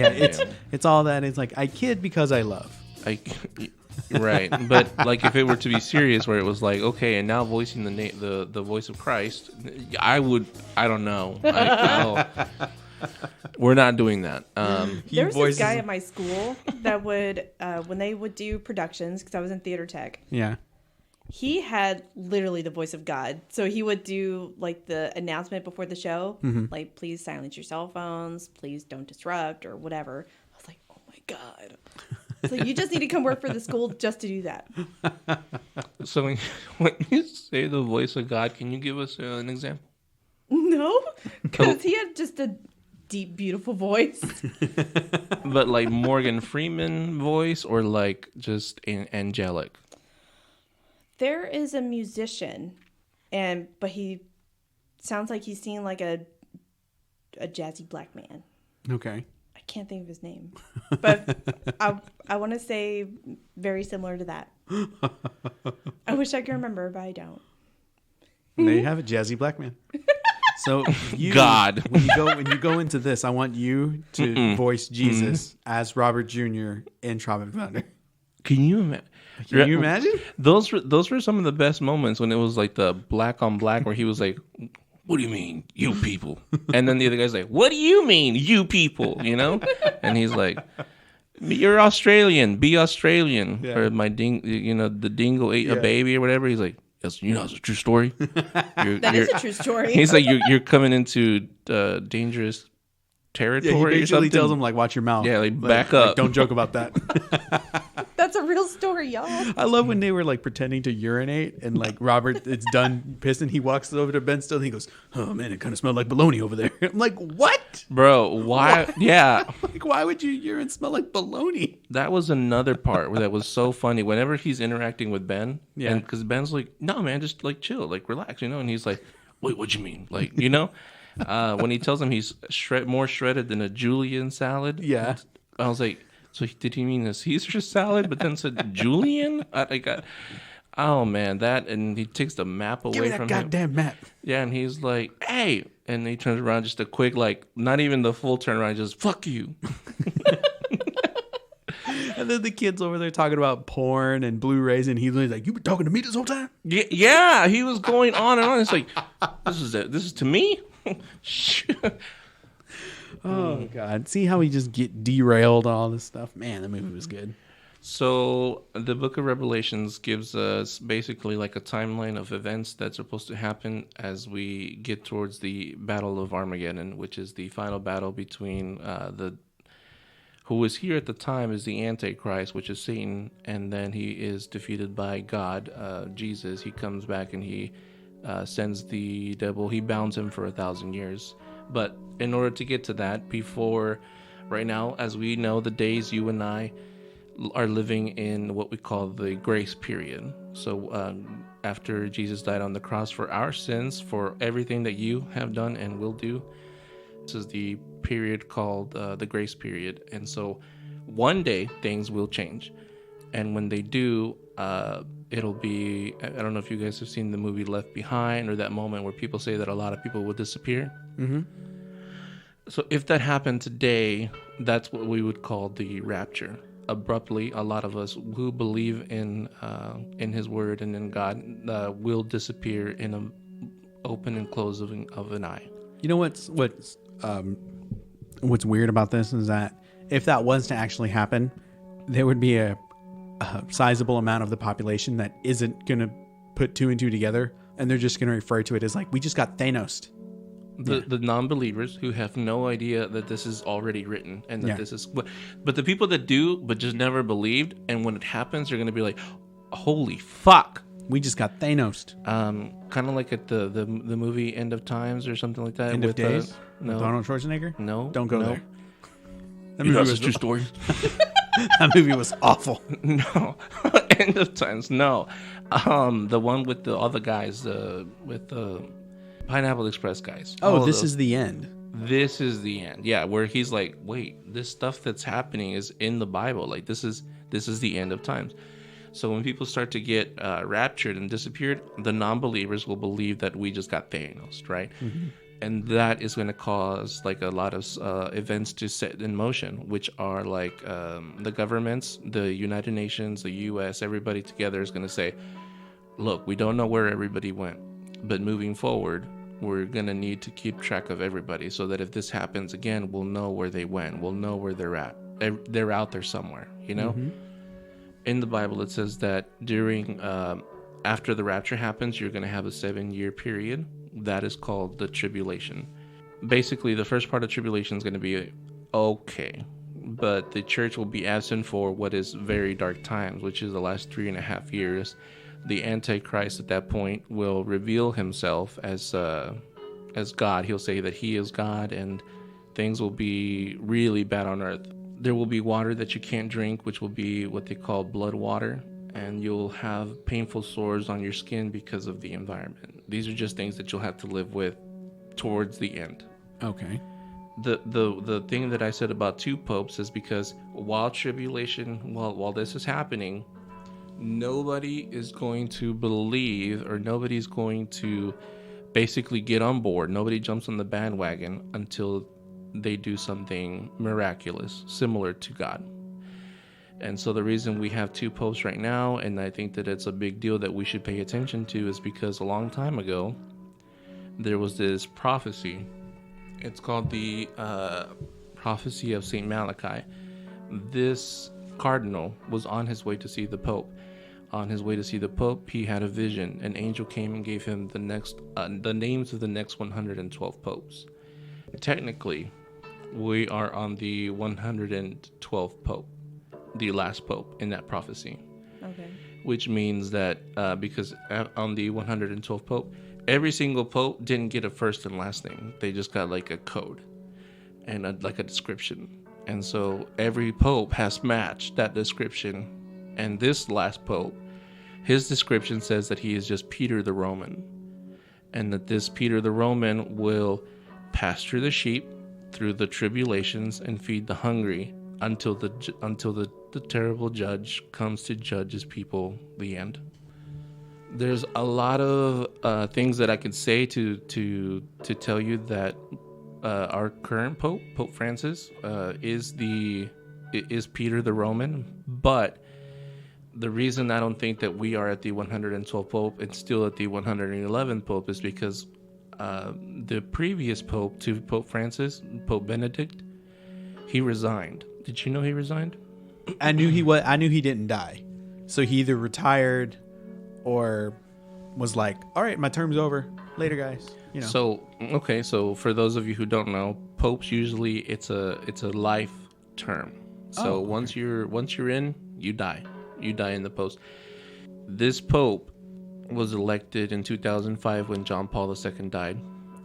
It's all that. It's like I kid because I love. Right, but like if it were to be serious, where it was like, okay, and now voicing the voice of Christ, I don't know. We're not doing that. There was this voices- guy at my school that would, when they would do productions, because I was in theater tech, Yeah. he had literally the voice of God. So he would do like the announcement before the show, like, please silence your cell phones, please don't disrupt, or whatever. I was like, oh my God. So you just need to come work for the school just to do that. So when you say the voice of God, can you give us an example? No, because he had just a deep, beautiful voice. But like Morgan Freeman voice, or like just angelic? There is a musician, but he sounds like he's singing like a jazzy black man. Okay. I can't think of his name, but I want to say very similar to that. I wish I could remember, but I don't. There you have it, jazzy black man. So you, God. when you go into this, I want you to voice Jesus as Robert Jr. in Tropic Thunder. Can you imagine? Can you imagine? Those were some of the best moments when it was like the black on black, where he was like, "What do you mean, you people?" And then the other guy's like, "What do you mean, you people?" You know? And he's like, "You're Australian. Be Australian." Yeah. Or the dingo ate a baby or whatever. He's like, "Yes, it's a true story." That is a true story. He's like, "You're coming into dangerous territory." Yeah, he or basically something. tells him like, "Watch your mouth." Yeah, like, back up. Don't joke about that. That's a real story, y'all. I love when they were like pretending to urinate and like Robert, it's done pissing. He walks over to Ben Still and he goes, "Oh man, it kind of smelled like bologna over there." I'm like, "What? Bro, why? Yeah. Like, why would your urine smell like bologna?" That was another part where that was so funny. Whenever he's interacting with Ben, Yeah. because Ben's like, "No, man, just like chill, like relax," and he's like, "Wait, what you mean?" Like, when he tells him he's more shredded than a julienne salad. Yeah. I was like, so did he mean a Caesar salad? But then said julienne. Oh man, that, and he takes the map away Give me that from him. goddamn map. Yeah, and he's like, "Hey," and he turns around, just a quick, like, not even the full turnaround, just "fuck you." And then the kids over there talking about porn and Blu-rays, and he's like, "You been talking to me this whole time?" Yeah, he was going on and on. It's like, this is to me. Oh God! See how we just get derailed on all this stuff. Man, the movie was good. So the Book of Revelations gives us basically like a timeline of events that's supposed to happen as we get towards the Battle of Armageddon, which is the final battle between who was here at the time is the Antichrist, which is Satan, and then he is defeated by God, Jesus. He comes back and he sends the devil. He bounds him for 1,000 years. But in order to get to that, before right now, as we know, the days you and I are living in what we call the grace period. So after Jesus died on the cross for our sins, for everything that you have done and will do, this is the period called the grace period. And so one day things will change. And when they do, it'll be, I don't know if you guys have seen the movie Left Behind, or that moment where people say that a lot of people will disappear. Mm-hmm. So if that happened today, that's what we would call the rapture. Abruptly, a lot of us who believe in His Word and in God will disappear in an open and close of an eye. You know what's weird about this is that if that was to actually happen, there would be a sizable amount of the population that isn't going to put two and two together, and they're just going to refer to it as like, we just got Thanos. The non-believers who have no idea that this is already written and that this is, but the people that do but just never believed, and when it happens, they're going to be like, holy fuck. We just got Thanos. Kind of like at the movie End of Times or something like that. End of Days? No. Arnold Schwarzenegger? No. Don't go there. That You movie, know, was, true story. that movie was awful. No. End of Times. No. The one with all the guys, with the Pineapple Express guys. Oh, this is the end. This is the end. Yeah, where he's like, wait, this stuff that's happening is in the Bible. Like this is the end of times. So when people start to get raptured and disappeared, the non-believers will believe that we just got Thanos, right? Mm-hmm. And that is going to cause like a lot of events to set in motion, which are like the governments, the United Nations, the U.S., everybody together is going to say, look, we don't know where everybody went, but moving forward, we're going to need to keep track of everybody so that if this happens again, we'll know where they went. We'll know where they're at. They're out there somewhere, you know? Mm-hmm. In the Bible, it says that during, after the rapture happens, you're going to have a 7-year period. That is called the tribulation. Basically, the first part of tribulation is going to be okay, but the church will be absent for what is very dark times, which is the last 3.5 years. The Antichrist at that point will reveal himself as God. He'll say that he is God, and things will be really bad on earth. There will be water that you can't drink, which will be what they call blood water, and you'll have painful sores on your skin because of the environment. These are just things that you'll have to live with towards the end. Okay. The thing that I said about 2 popes is because while this is happening, nobody is going to believe, or nobody's going to basically get on board. Nobody jumps on the bandwagon until they do something miraculous, similar to God. And so the reason we have 2 popes right now, and I think that it's a big deal that we should pay attention to, is because a long time ago, there was this prophecy. It's called the prophecy of St. Malachi. This cardinal was on his way to see the Pope. On his way to see the Pope, he had a vision. An angel came and gave him the names of the next 112 popes. Technically, we are on the 112th Pope, the last Pope in that prophecy. Okay. Which means that because on the 112th Pope, every single Pope didn't get a first and last name. They just got like a code and like a description. And so every Pope has matched that description. And this last Pope, his description says that he is just Peter the Roman. And that this Peter the Roman will pasture the sheep through the tribulations and feed the hungry until the terrible judge comes to judge his people, the end. There's a lot of things that I could say to tell you that our current Pope, Pope Francis, is Peter the Roman, but the reason I don't think that we are at the 112th Pope and still at the 111th Pope is because the previous Pope to Pope Francis, Pope Benedict, he resigned. Did you know he resigned? I knew he didn't die. So he either retired or was like, all right, my term's over. Later, guys. You know. So for those of you who don't know, popes usually it's a life term. So once you're in, you die. You die in the post. This Pope was elected in 2005 when John Paul II died,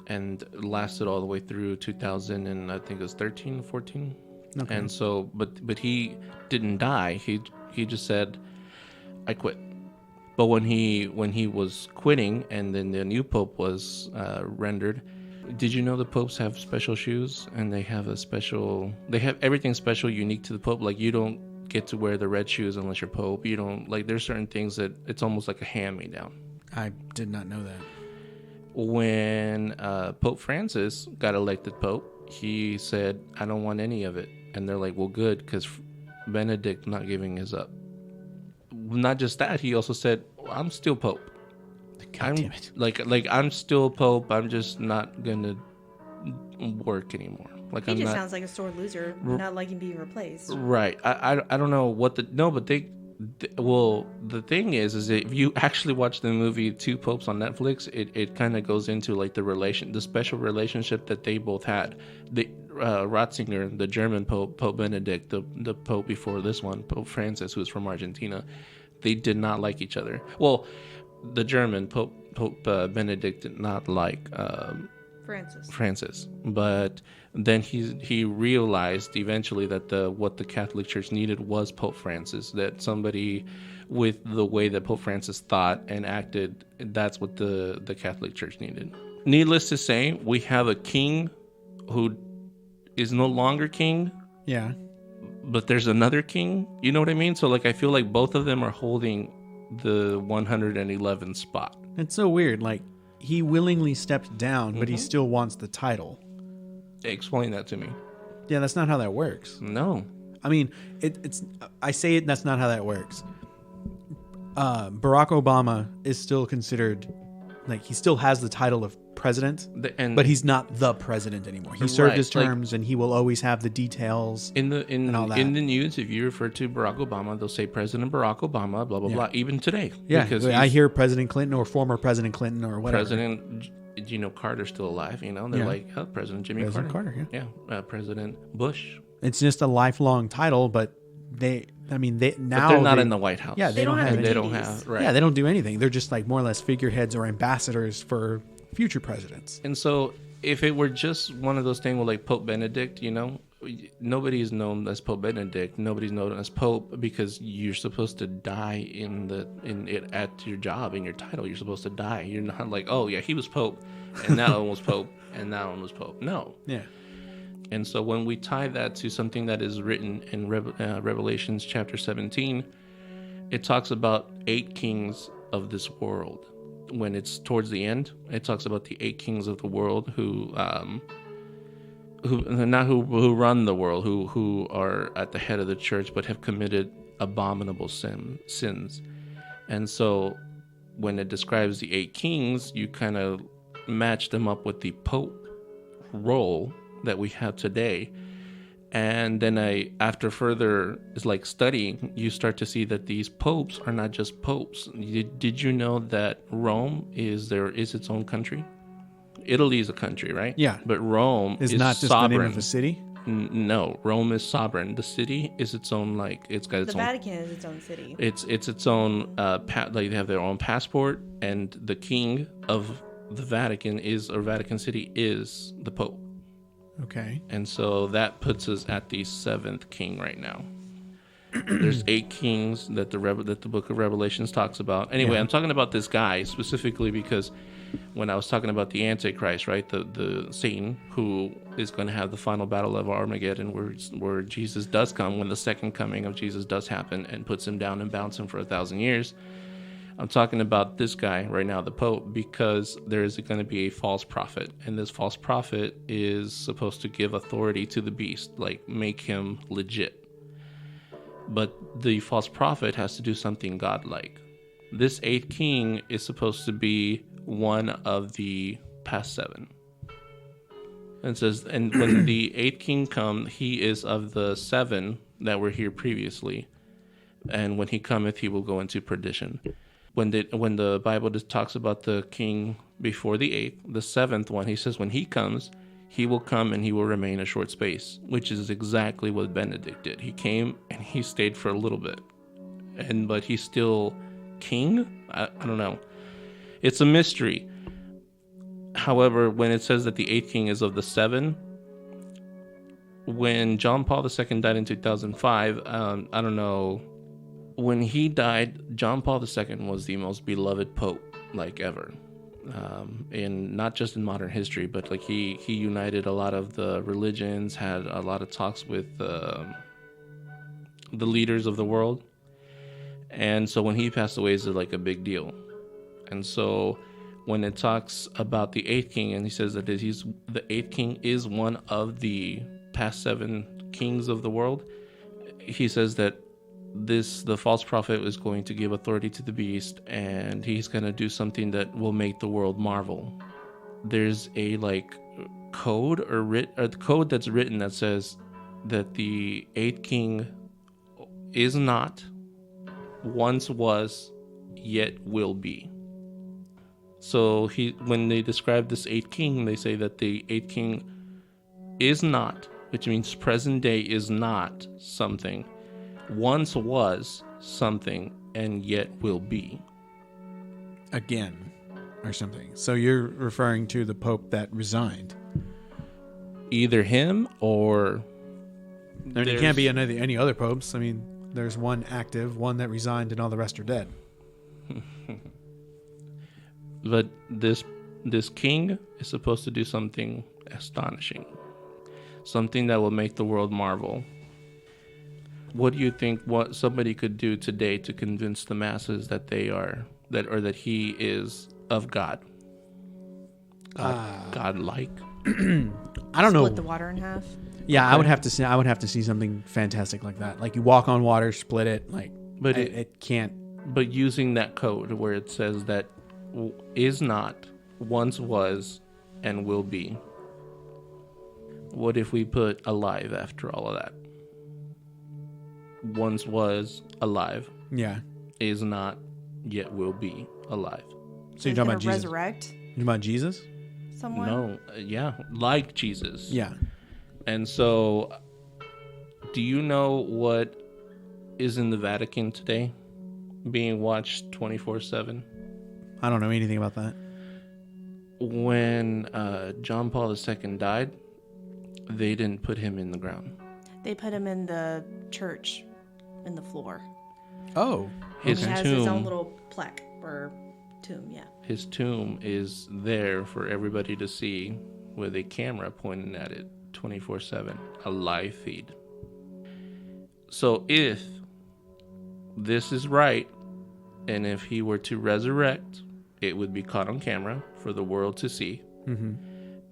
and lasted all the way through 2000 and I think it was 13, 14. Okay. And so, but he didn't die. He just said, I quit. But when he was quitting, and then the new Pope was rendered, did you know the popes have special shoes, and they have everything special, unique to the Pope? Like, you don't get to wear the red shoes unless you're Pope. You don't, like, there's certain things that it's almost like a hand-me-down. I did not know that. When Pope Francis got elected Pope, he said, I don't want any of it. And they're like, well, good, because Benedict not giving his up. Not just that, he also said, I'm still Pope. God damn it. Like I'm still Pope. I'm just not gonna work anymore. Like He I'm just not sounds like a sore loser, not liking being replaced. right. I don't know what the no, but well, the thing is if you actually watch the movie Two Popes on Netflix, it kind of goes into like the special relationship that they both had. The Ratzinger, the German Pope, Pope Benedict, the Pope before this one, Pope Francis, who was from Argentina, they did not like each other. Well, the German Pope Benedict did not like Francis, but then he realized eventually that what the Catholic Church needed was Pope Francis, that somebody with the way that Pope Francis thought and acted, that's what the Catholic Church needed. Needless to say, we have a king who is no longer king, Yeah. but there's another king. You know what I mean? So like I feel like both of them are holding the 111th spot. It's so weird. Like, he willingly stepped down, but he still wants the title. Explain that to me. Yeah, that's not how that works. No. I mean, it's. I say it. That's not how that works. Barack Obama is still considered, like, he still has the title of president, but he's not the president anymore. He served his terms, and he will always have the details. In the news, if you refer to Barack Obama, they'll say President Barack Obama, blah blah blah. Even today, yeah, because I hear President Clinton or former President Clinton or whatever. President, Carter's still alive. You know, they're like President Jimmy Carter. Yeah, President Bush. It's just a lifelong title, but now but they're not in the White House. Yeah, they don't have. They don't have. Right. Yeah, they don't do anything. They're just like more or less figureheads or ambassadors for future presidents. And so if it were just one of those things with like Pope Benedict, you know, nobody is known as Pope Benedict. Nobody's known as Pope because you're supposed to die at your job, in your title. You're supposed to die. You're not like, oh yeah, he was Pope, and that one was Pope, and that one was Pope. No. Yeah. And so when we tie that to something that is written in Revelations chapter 17, it talks about 8 kings of this world. When it's towards the end, it talks about the 8 kings of the world who run the world, who are at the head of the church, but have committed abominable sins. And so when it describes the 8 kings, you kind of match them up with the Pope role that we have today. And then after further studying, you start to see that these popes are not just popes. Did you know that Rome is its own country? Italy is a country, right? Yeah. But Rome is not just sovereign. the name of a city? No, Rome is sovereign. The city is its own, it's got its own. The Vatican is its own city. It's its own. They have their own passport, and the king of the Vatican Vatican City is the Pope. Okay. And so that puts us at the 7th king right now. There's 8 kings that the book of Revelations talks about. Anyway, yeah. I'm talking about this guy specifically because when I was talking about the Antichrist, right, the Satan, who is going to have the final battle of Armageddon, where Jesus does come, when the second coming of Jesus does happen, and puts him down and bounds him for 1,000 years. I'm talking about this guy right now, the Pope, because there is going to be a false prophet, and this false prophet is supposed to give authority to the beast, make him legit. But the false prophet has to do something godlike. This 8th king is supposed to be one of the past 7. And it says, and when the 8th king comes, he is of the 7 that were here previously, and when he cometh, he will go into perdition. When the Bible just talks about the king before the 8th, the 7th one, he says when he comes, he will come and he will remain a short space, which is exactly what Benedict did. He came and he stayed for a little bit, but he's still king? I don't know. It's a mystery. However, when it says that the 8th king is of the 7, when John Paul II died in 2005, I don't know. When he died, John Paul II was the most beloved pope ever, in not just in modern history, but he united a lot of the religions, had a lot of talks with the leaders of the world, and so when he passed away, it's a big deal. And so when it talks about the 8th king, and he says that the 8th king is one of the past 7 kings of the world, he says that the false prophet is going to give authority to the beast, and he's going to do something that will make the world marvel. There's a code or the code that's written that says that the eighth king is not, once was, yet will be. So when they describe this eighth king, they say that the eighth king is not, which means present day is not something, once was something, and yet will be. Again, or something. So you're referring to the Pope that resigned. Either him or... I mean, it can't be any other popes. I mean, there's one active, one that resigned, and all the rest are dead. But this king is supposed to do something astonishing. Something that will make the world marvel. What do you think what somebody could do today to convince the masses that that he is of God? God-like? I don't know. Split the water in half. Yeah, okay. I would have to see something fantastic like that. Like you walk on water, split it. Like, but it can't. But using that code where it says that is not, once was, and will be. What if we put alive after all of that? Once was alive. Yeah. Is not, yet will be alive. So you're talking about Jesus? Resurrect? You're talking about Jesus? Someone? No, yeah, like Jesus. Yeah. And so, do you know what is in the Vatican today? Being watched 24/7? I don't know anything about that. When John Paul II died, they didn't put him in the ground. They put him in the church, in the floor. Oh. His He has tomb, his own little plaque or tomb, yeah. His tomb is there for everybody to see with a camera pointing at it 24/7, a live feed. So if this is right, and if he were to resurrect, it would be caught on camera for the world to see. Mm-hmm.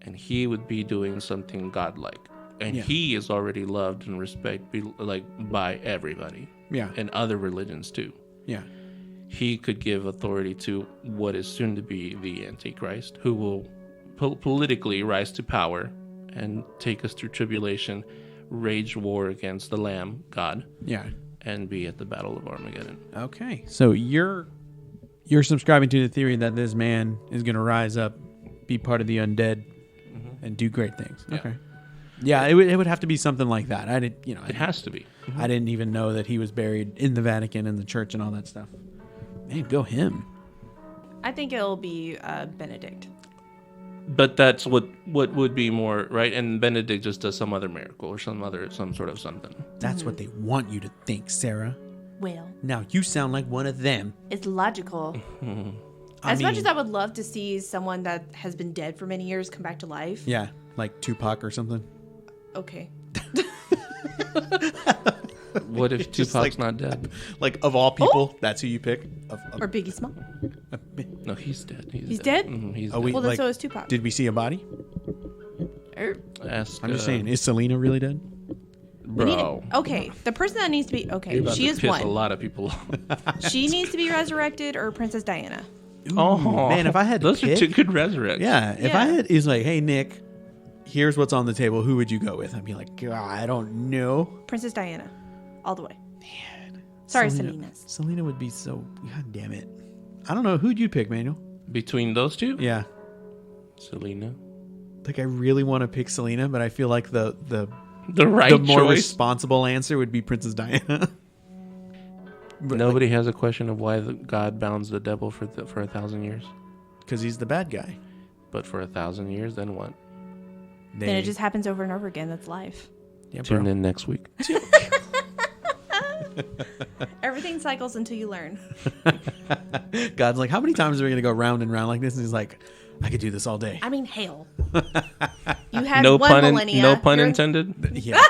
And he would be doing something godlike. And he is already loved and respected by everybody. Yeah. And other religions too. Yeah. He could give authority to what is soon to be the Antichrist, who will politically rise to power and take us through tribulation, rage war against the Lamb, God. Yeah. And be at the Battle of Armageddon. Okay. So you're subscribing to the theory that this man is going to rise up, be part of the undead, and do great things. Yeah. Okay. Yeah, it would have to be something like that. It has to be. I didn't even know that he was buried in the Vatican and the church and all that stuff. Man, go him. I think it'll be Benedict. But that's what would be more right. And Benedict just does some other miracle or some sort of something. That's what they want you to think, Sarah. Well, now you sound like one of them. It's logical. As much as I would love to see someone that has been dead for many years come back to life. Yeah, like Tupac or something. Okay. What if Tupac's not dead? Like, of all people, that's who you pick? Or Biggie Small. No, he's dead. He's dead? Mm-hmm, he's dead. Well, then so is Tupac. Did we see a body? Ask, I'm just saying, is Selena really dead? Bro. Okay, the person that needs to be... Okay, she is piss one. a lot of people off. She needs to be resurrected or Princess Diana. Ooh, oh, man, if I had to those pick, are two good resurrects. Yeah, if I had... He's like, hey, Nick, here's what's on the table. Who would you go with? I'd be like, God, I don't know. Princess Diana. All the way. Man. Sorry, Selena. Selena would be so... God damn it. I don't know. Who'd you pick, Manuel? Between those two? Yeah. Selena. Like, I really want to pick Selena, but I feel like the more choice. responsible answer would be Princess Diana. Nobody has a question of why God bounds the devil for 1,000 years. Because he's the bad guy. But for 1,000 years, then what? Then it just happens over and over again. That's life. Yeah, Tune in next week. Everything cycles until you learn. God's like, how many times are we going to go round and round like this? And he's like, I could do this all day. I mean, hell. You had no one pun millennia. No pun intended. Yeah.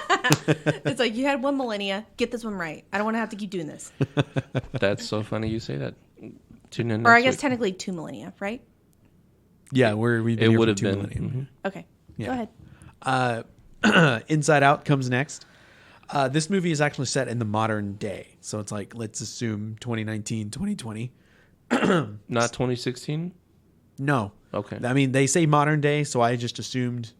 It's like, you had one millennia. Get this one right. I don't want to have to keep doing this. That's so funny you say that. Tune in or I next guess week. technically 2 millennia, right? Yeah, we've been here would for have 2 been. millennia. Mm-hmm. Okay. Yeah. Go ahead. Inside Out comes next. This movie is actually set in the modern day. So it's like, let's assume 2019, 2020. Not 2016? No. Okay. I mean, they say modern day, so I just assumed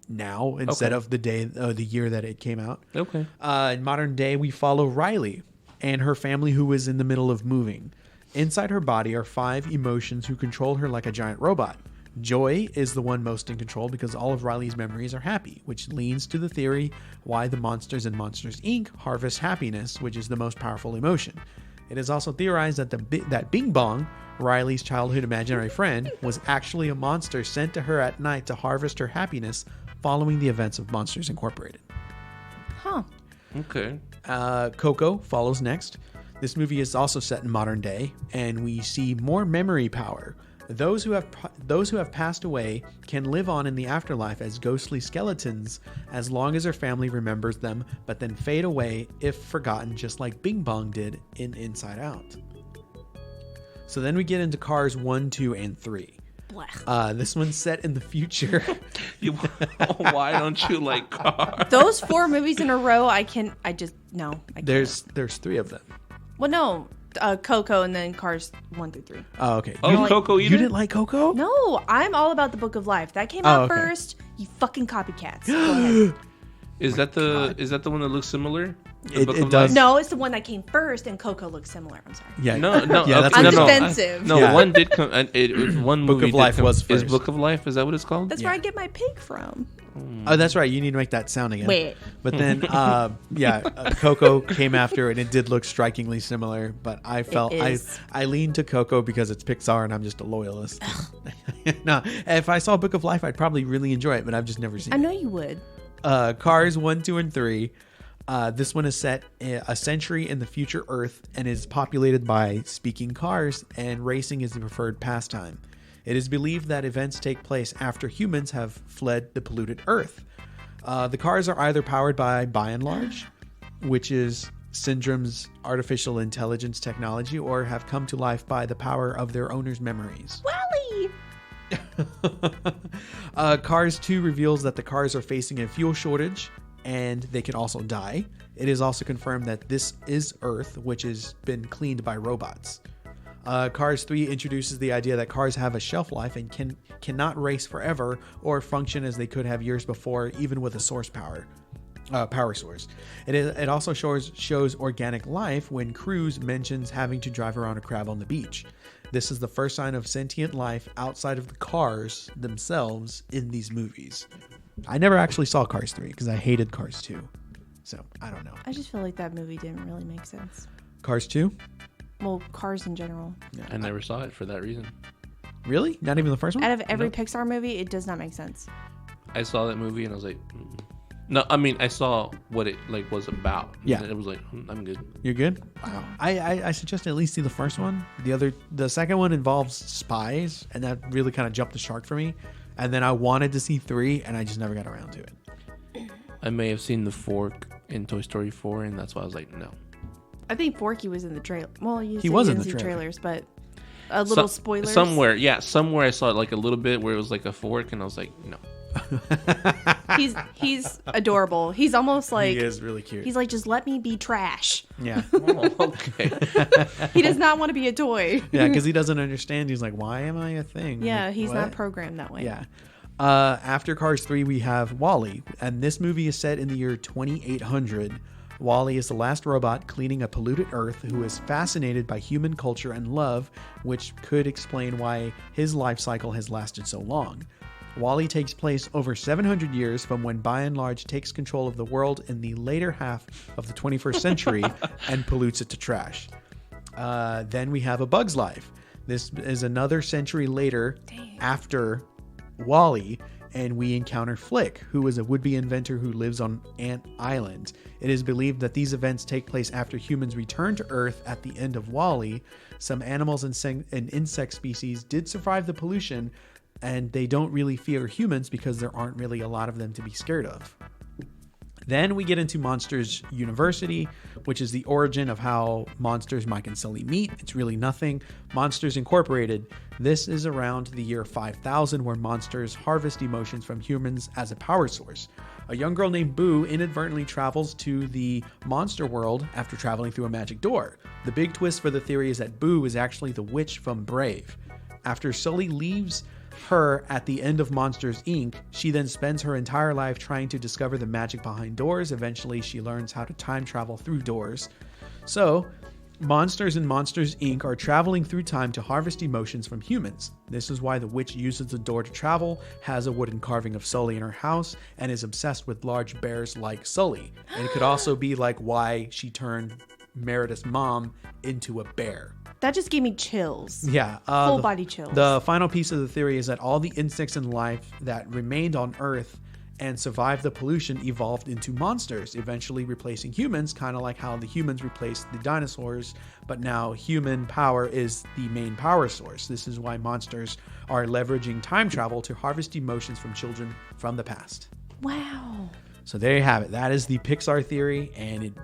now instead Okay. of the year that it came out. Okay. In modern day, we follow Riley and her family, who is in the middle of moving. Inside her body are 5 emotions who control her like a giant robot. Joy is the one most in control because all of Riley's memories are happy, which leans to the theory why the monsters in Monsters, Inc. harvest happiness, which is the most powerful emotion. It is also theorized that that Bing Bong, Riley's childhood imaginary friend, was actually a monster sent to her at night to harvest her happiness following the events of Monsters Incorporated. Huh. Okay. Coco follows next. This movie is also set in modern day, and we see more memory power. Those who have passed away can live on in the afterlife as ghostly skeletons as long as their family remembers them, but then fade away if forgotten, just like Bing Bong did in Inside Out. So then we get into Cars 1, 2, and 3. Blech. This one's set in the future. Why don't you like cars? Those 4 movies in a row, I just no. I can't. There's 3 of them. Well, no, Coco and then Cars 1 through 3. Oh, okay. Oh, Coco, You didn't like Coco? No, I'm all about the Book of Life. That came out okay. first. You fucking copycats. Go ahead. Is that the one that looks similar? The It Book of does. Life? No, it's the one that came first, and Coco looks similar. I'm sorry. Yeah. No, Yeah, that's I'm what it is. defensive. No, Yeah. one did come. One Book movie of Life did come, was Is first. Book of Life? Is that what it's called? That's Yeah. where I get my pig from. Oh, that's right. You need to make that sound again. Wait. But then, Coco came after, and it did look strikingly similar. But I felt is. I leaned to Coco because it's Pixar, and I'm just a loyalist. No, if I saw Book of Life, I'd probably really enjoy it, but I've just never seen I it. know you would. Cars 1, 2, and 3. This one is set a century in the future Earth and is populated by speaking cars, and racing is the preferred pastime. It is believed that events take place after humans have fled the polluted Earth. The cars are either powered by and Large, which is Syndrome's artificial intelligence technology, or have come to life by the power of their owner's memories. Wally. Cars 2 reveals that the cars are facing a fuel shortage and they can also die. It is also confirmed that this is Earth, which has been cleaned by robots. Cars 3 introduces the idea that cars have a shelf life and cannot race forever or function as they could have years before, even with a power source. It also shows organic life when Cruise mentions having to drive around a crab on the beach. This is the first sign of sentient life outside of the cars themselves in these movies. I never actually saw Cars 3 because I hated Cars 2. So, I don't know. I just feel like that movie didn't really make sense. Cars 2? Well, cars in general. I never saw it for that reason. Really? Not even the first one? Out of every Pixar movie, it does not make sense. I saw that movie and I was like, no. I mean, I saw what it was about. Yeah. And it was like, I'm good. You're good? Wow. I suggest at least see the first one. The second one involves spies, and that really kind of jumped the shark for me. And then I wanted to see 3, and I just never got around to it. I may have seen the fork in Toy Story 4, and that's why I was like, no. I think Forky was in the trailer. Well, He was in the trailer. trailers, but a little spoilers. Somewhere I saw like a little bit where it was like a fork, and I was like, no. He's adorable. He's almost like He is really cute. He's like, just let me be trash. Yeah. Oh, okay. He does not want to be a toy. Yeah, because he doesn't understand. He's like, why am I a thing? Yeah, Like, he's what? not programmed that way. Yeah. After Cars 3, we have Wall-E, and this movie is set in the year 2800. Wall-E is the last robot cleaning a polluted Earth who is fascinated by human culture and love, which could explain why his life cycle has lasted so long. Wall-E takes place over 700 years from when By and Large takes control of the world in the later half of the 21st century and pollutes it to trash. Then we have A Bug's Life. This is another century later after Wall-E, and we encounter Flick, who is a would-be inventor who lives on Ant Island. It is believed that these events take place after humans return to Earth at the end of Wall-E. Some animals and insect species did survive the pollution, and they don't really fear humans because there aren't really a lot of them to be scared of. Then we get into Monsters University, which is the origin of how Monsters, Mike and Sully meet. It's really nothing. Monsters Incorporated. This is around the year 5000, where monsters harvest emotions from humans as a power source. A young girl named Boo inadvertently travels to the monster world after traveling through a magic door. The big twist for the theory is that Boo is actually the witch from Brave. After Sully leaves her at the end of Monsters, Inc., she then spends her entire life trying to discover the magic behind doors. Eventually, she learns how to time travel through doors. So, monsters in Monsters, Inc. are traveling through time to harvest emotions from humans. This is why the witch uses the door to travel, has a wooden carving of Sully in her house, and is obsessed with large bears like Sully. And it could also be like why she turned Meredith's mom into a bear. That just gave me chills. Yeah. Full body chills. The final piece of the theory is that all the insects in life that remained on Earth and survived the pollution evolved into monsters, eventually replacing humans, kind of like how the humans replaced the dinosaurs, but now human power is the main power source. This is why monsters are leveraging time travel to harvest emotions from children from the past. Wow. So there you have it. That is the Pixar theory, and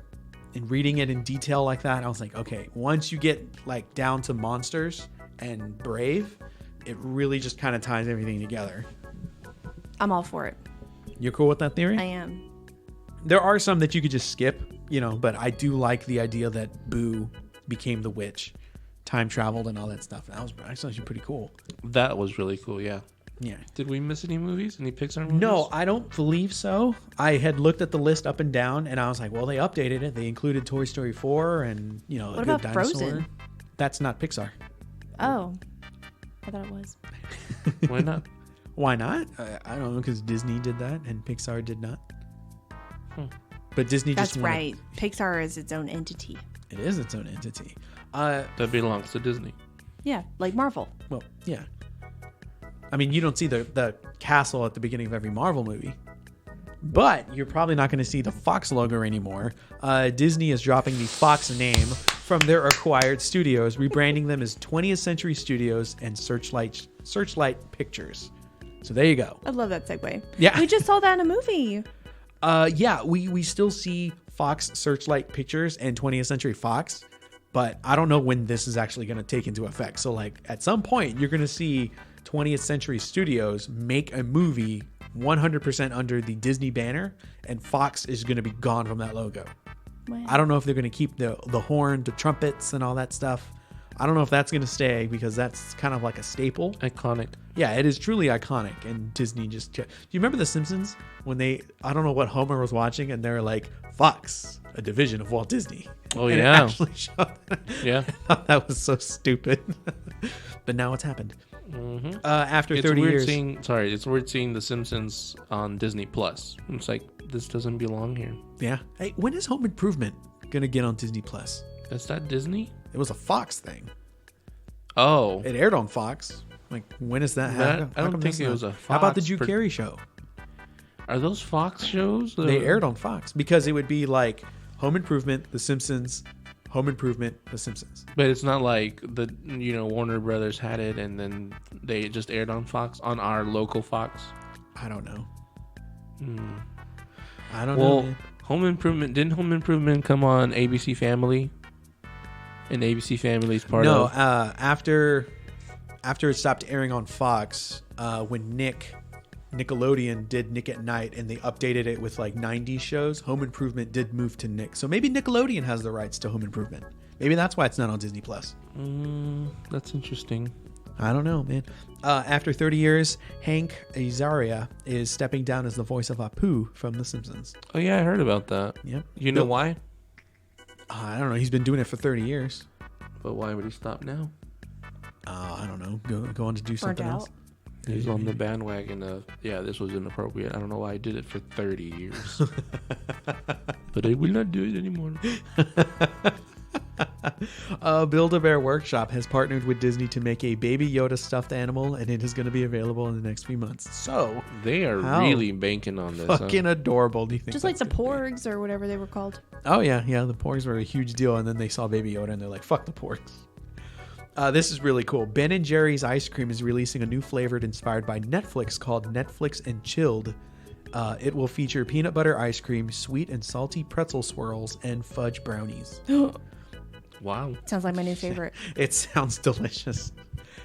in reading it in detail like that, I was like, okay, once you get like down to monsters and Brave, it really just kind of ties everything together. I'm all for it. You're cool with that theory? I am. There are some that you could just skip, but I do like the idea that Boo became the witch, time traveled and all that stuff. That was actually pretty cool. That was really cool, yeah. Yeah. Did we miss any movies? Any Pixar movies? No, I don't believe so. I had looked at the list up and down, and I was like, well, they updated it. They included Toy Story 4 and, a What good about dinosaur. Frozen? That's not Pixar. Oh. I thought it was. Why not? Why not? I don't know, because Disney did that and Pixar did not. But Disney That's just wanted- right. Pixar is its own entity. It is its own entity. That belongs to Disney. Yeah, like Marvel. Well, yeah. I mean, you don't see the castle at the beginning of every Marvel movie. But you're probably not going to see the Fox logo anymore. Disney is dropping the Fox name from their acquired studios, rebranding them as 20th Century Studios and Searchlight Pictures. So there you go. I love that segue. Yeah. We just saw that in a movie. Yeah, we still see Fox Searchlight Pictures and 20th Century Fox, but I don't know when this is actually going to take into effect. So like at some point you're going to see 20th Century Studios make a movie 100% under the Disney banner, and Fox is going to be gone from that logo. Wow. I don't know if they're going to keep the horn, the trumpets, and all that stuff. I don't know if that's going to stay because that's kind of like a staple. Iconic. Yeah, it is truly iconic. And Disney just... Do you remember The Simpsons? When I don't know what Homer was watching, and they're like, Fox, a division of Walt Disney. Oh, and yeah. It actually showed Yeah. I thought that was so stupid. But now it's happened. Mm-hmm. After It's 30 weird years... it's weird seeing The Simpsons on Disney Plus. It's like, this doesn't belong here. Yeah. Hey, when is Home Improvement going to get on Disney Plus? Is that Disney? It was a Fox thing. Oh. It aired on Fox. Like, when is that happening? I don't think it was a Fox. How about the Drew Carey show? Are those Fox shows? They aired on Fox because it would be like Home Improvement, The Simpsons, Home Improvement, The Simpsons. But it's not like Warner Brothers had it and then they just aired on Fox, on our local Fox. I don't know. Hmm. I don't know. Well, Man. Didn't Home Improvement come on ABC Family? And ABC Family's part No, of... after it stopped airing on Fox, when Nickelodeon did Nick at Night and they updated it with like 90s shows, Home Improvement did move to Nick. So maybe Nickelodeon has the rights to Home Improvement. Maybe that's why it's not on Disney Plus. That's interesting. I don't know, man. After 30 years, Hank Azaria is stepping down as the voice of Apu from The Simpsons. Oh, yeah, I heard about that. Yep. You know why? I don't know. He's been doing it for 30 years. But why would he stop now? I don't know. Go on to do something else. He's on the bandwagon of, this was inappropriate. I don't know why I did it for 30 years. But I will not do it anymore. Build-A-Bear Workshop has partnered with Disney to make a Baby Yoda stuffed animal, and it is going to be available in the next few months. So they are really banking on this. Fucking adorable. Do you think just like the that's gonna Porgs or whatever they were called? be? Oh, yeah. The Porgs were a huge deal, and then they saw Baby Yoda, and they're like, fuck the Porgs. This is really cool. Ben & Jerry's ice cream is releasing a new flavor inspired by Netflix called Netflix and Chilled. It will feature peanut butter ice cream, sweet and salty pretzel swirls, and fudge brownies. Wow. Sounds like my new favorite. It sounds delicious.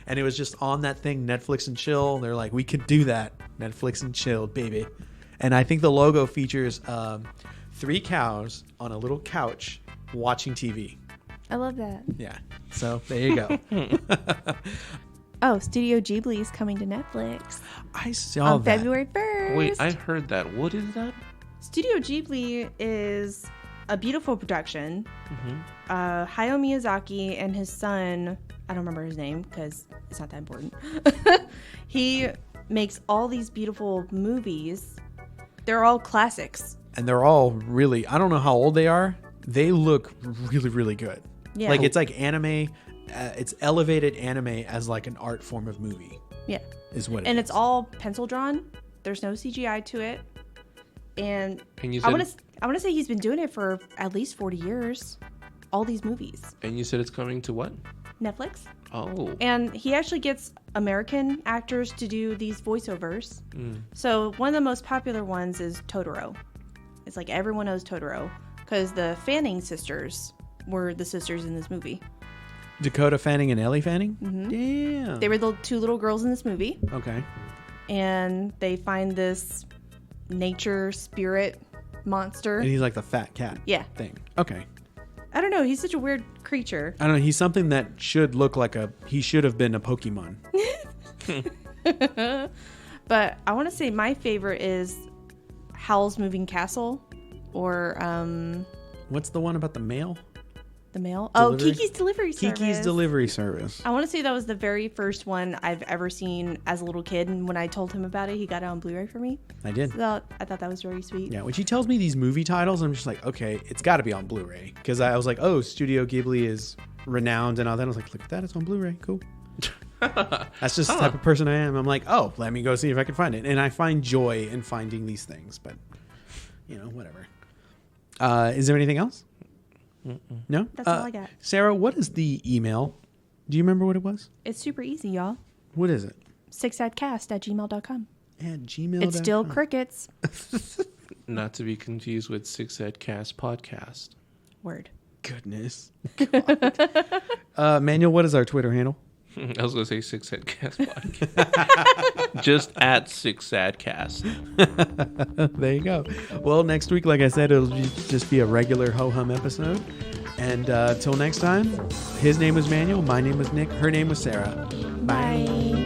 And it was just on that thing, Netflix and Chill. They're like, we can do that. Netflix and Chill, baby. And I think the logo features 3 cows on a little couch watching TV. I love that. Yeah. So there you go. Oh, Studio Ghibli is coming to Netflix I saw on that. February 1st. Wait, I heard that. What is that? Studio Ghibli is a beautiful production. Mm-hmm. Hayao Miyazaki and his son, I don't remember his name because it's not that important. He makes all these beautiful movies. They're all classics. And they're all really, I don't know how old they are. They look really, really good. Yeah. Like it's like anime. It's elevated anime as like an art form of movie Yeah. is what it And is. it's all pencil drawn. There's no CGI to it. And And you I said, want to say he's been doing it for at least 40 years. All these movies. and you said it's coming to what? Netflix. Oh. And he actually gets American actors to do these voiceovers. So one of the most popular ones is Totoro. It's like everyone knows Totoro because the Fanning sisters were the sisters in this movie. Dakota Fanning and Ellie Fanning? Mm-hmm. Damn. They were the two little girls in this movie. Okay. And they find this nature spirit monster. And he's like the fat cat Yeah. thing. Okay. I don't know. He's such a weird creature. I don't know. He's something that should look like he should have been a Pokemon. But I want to say my favorite is Howl's Moving Castle or What's the one about the mail? the mail. Delivery? Oh, Kiki's Delivery Service. Kiki's Delivery Service. I want to say that was the very first one I've ever seen as a little kid. And when I told him about it, he got it on Blu-ray for me. I did. So I thought that was very sweet. Yeah, when she tells me these movie titles, I'm just like, okay, it's got to be on Blu-ray. Because I was like, oh, Studio Ghibli is renowned and all that. I was like, look at that, it's on Blu-ray. Cool. That's just the type of person I am. I'm like, oh, let me go see if I can find it. And I find joy in finding these things. But, whatever. Is there anything else? No? That's all I got. Sarah, what is the email? Do you remember what it was? It's super easy, y'all. What is it? sixsadcast@gmail.com. At Gmail. It's still crickets. Not to be confused with Six Ed Cast Podcast. Word. Goodness. God. Manuel, what is our Twitter handle? I was going to say Six Ed Cast Podcast. Just at Six Ed Cast. There you go. Well, next week, like I said, it'll just be a regular ho-hum episode. And till next time, his name was Manuel, my name was Nick, her name was Sarah. Bye.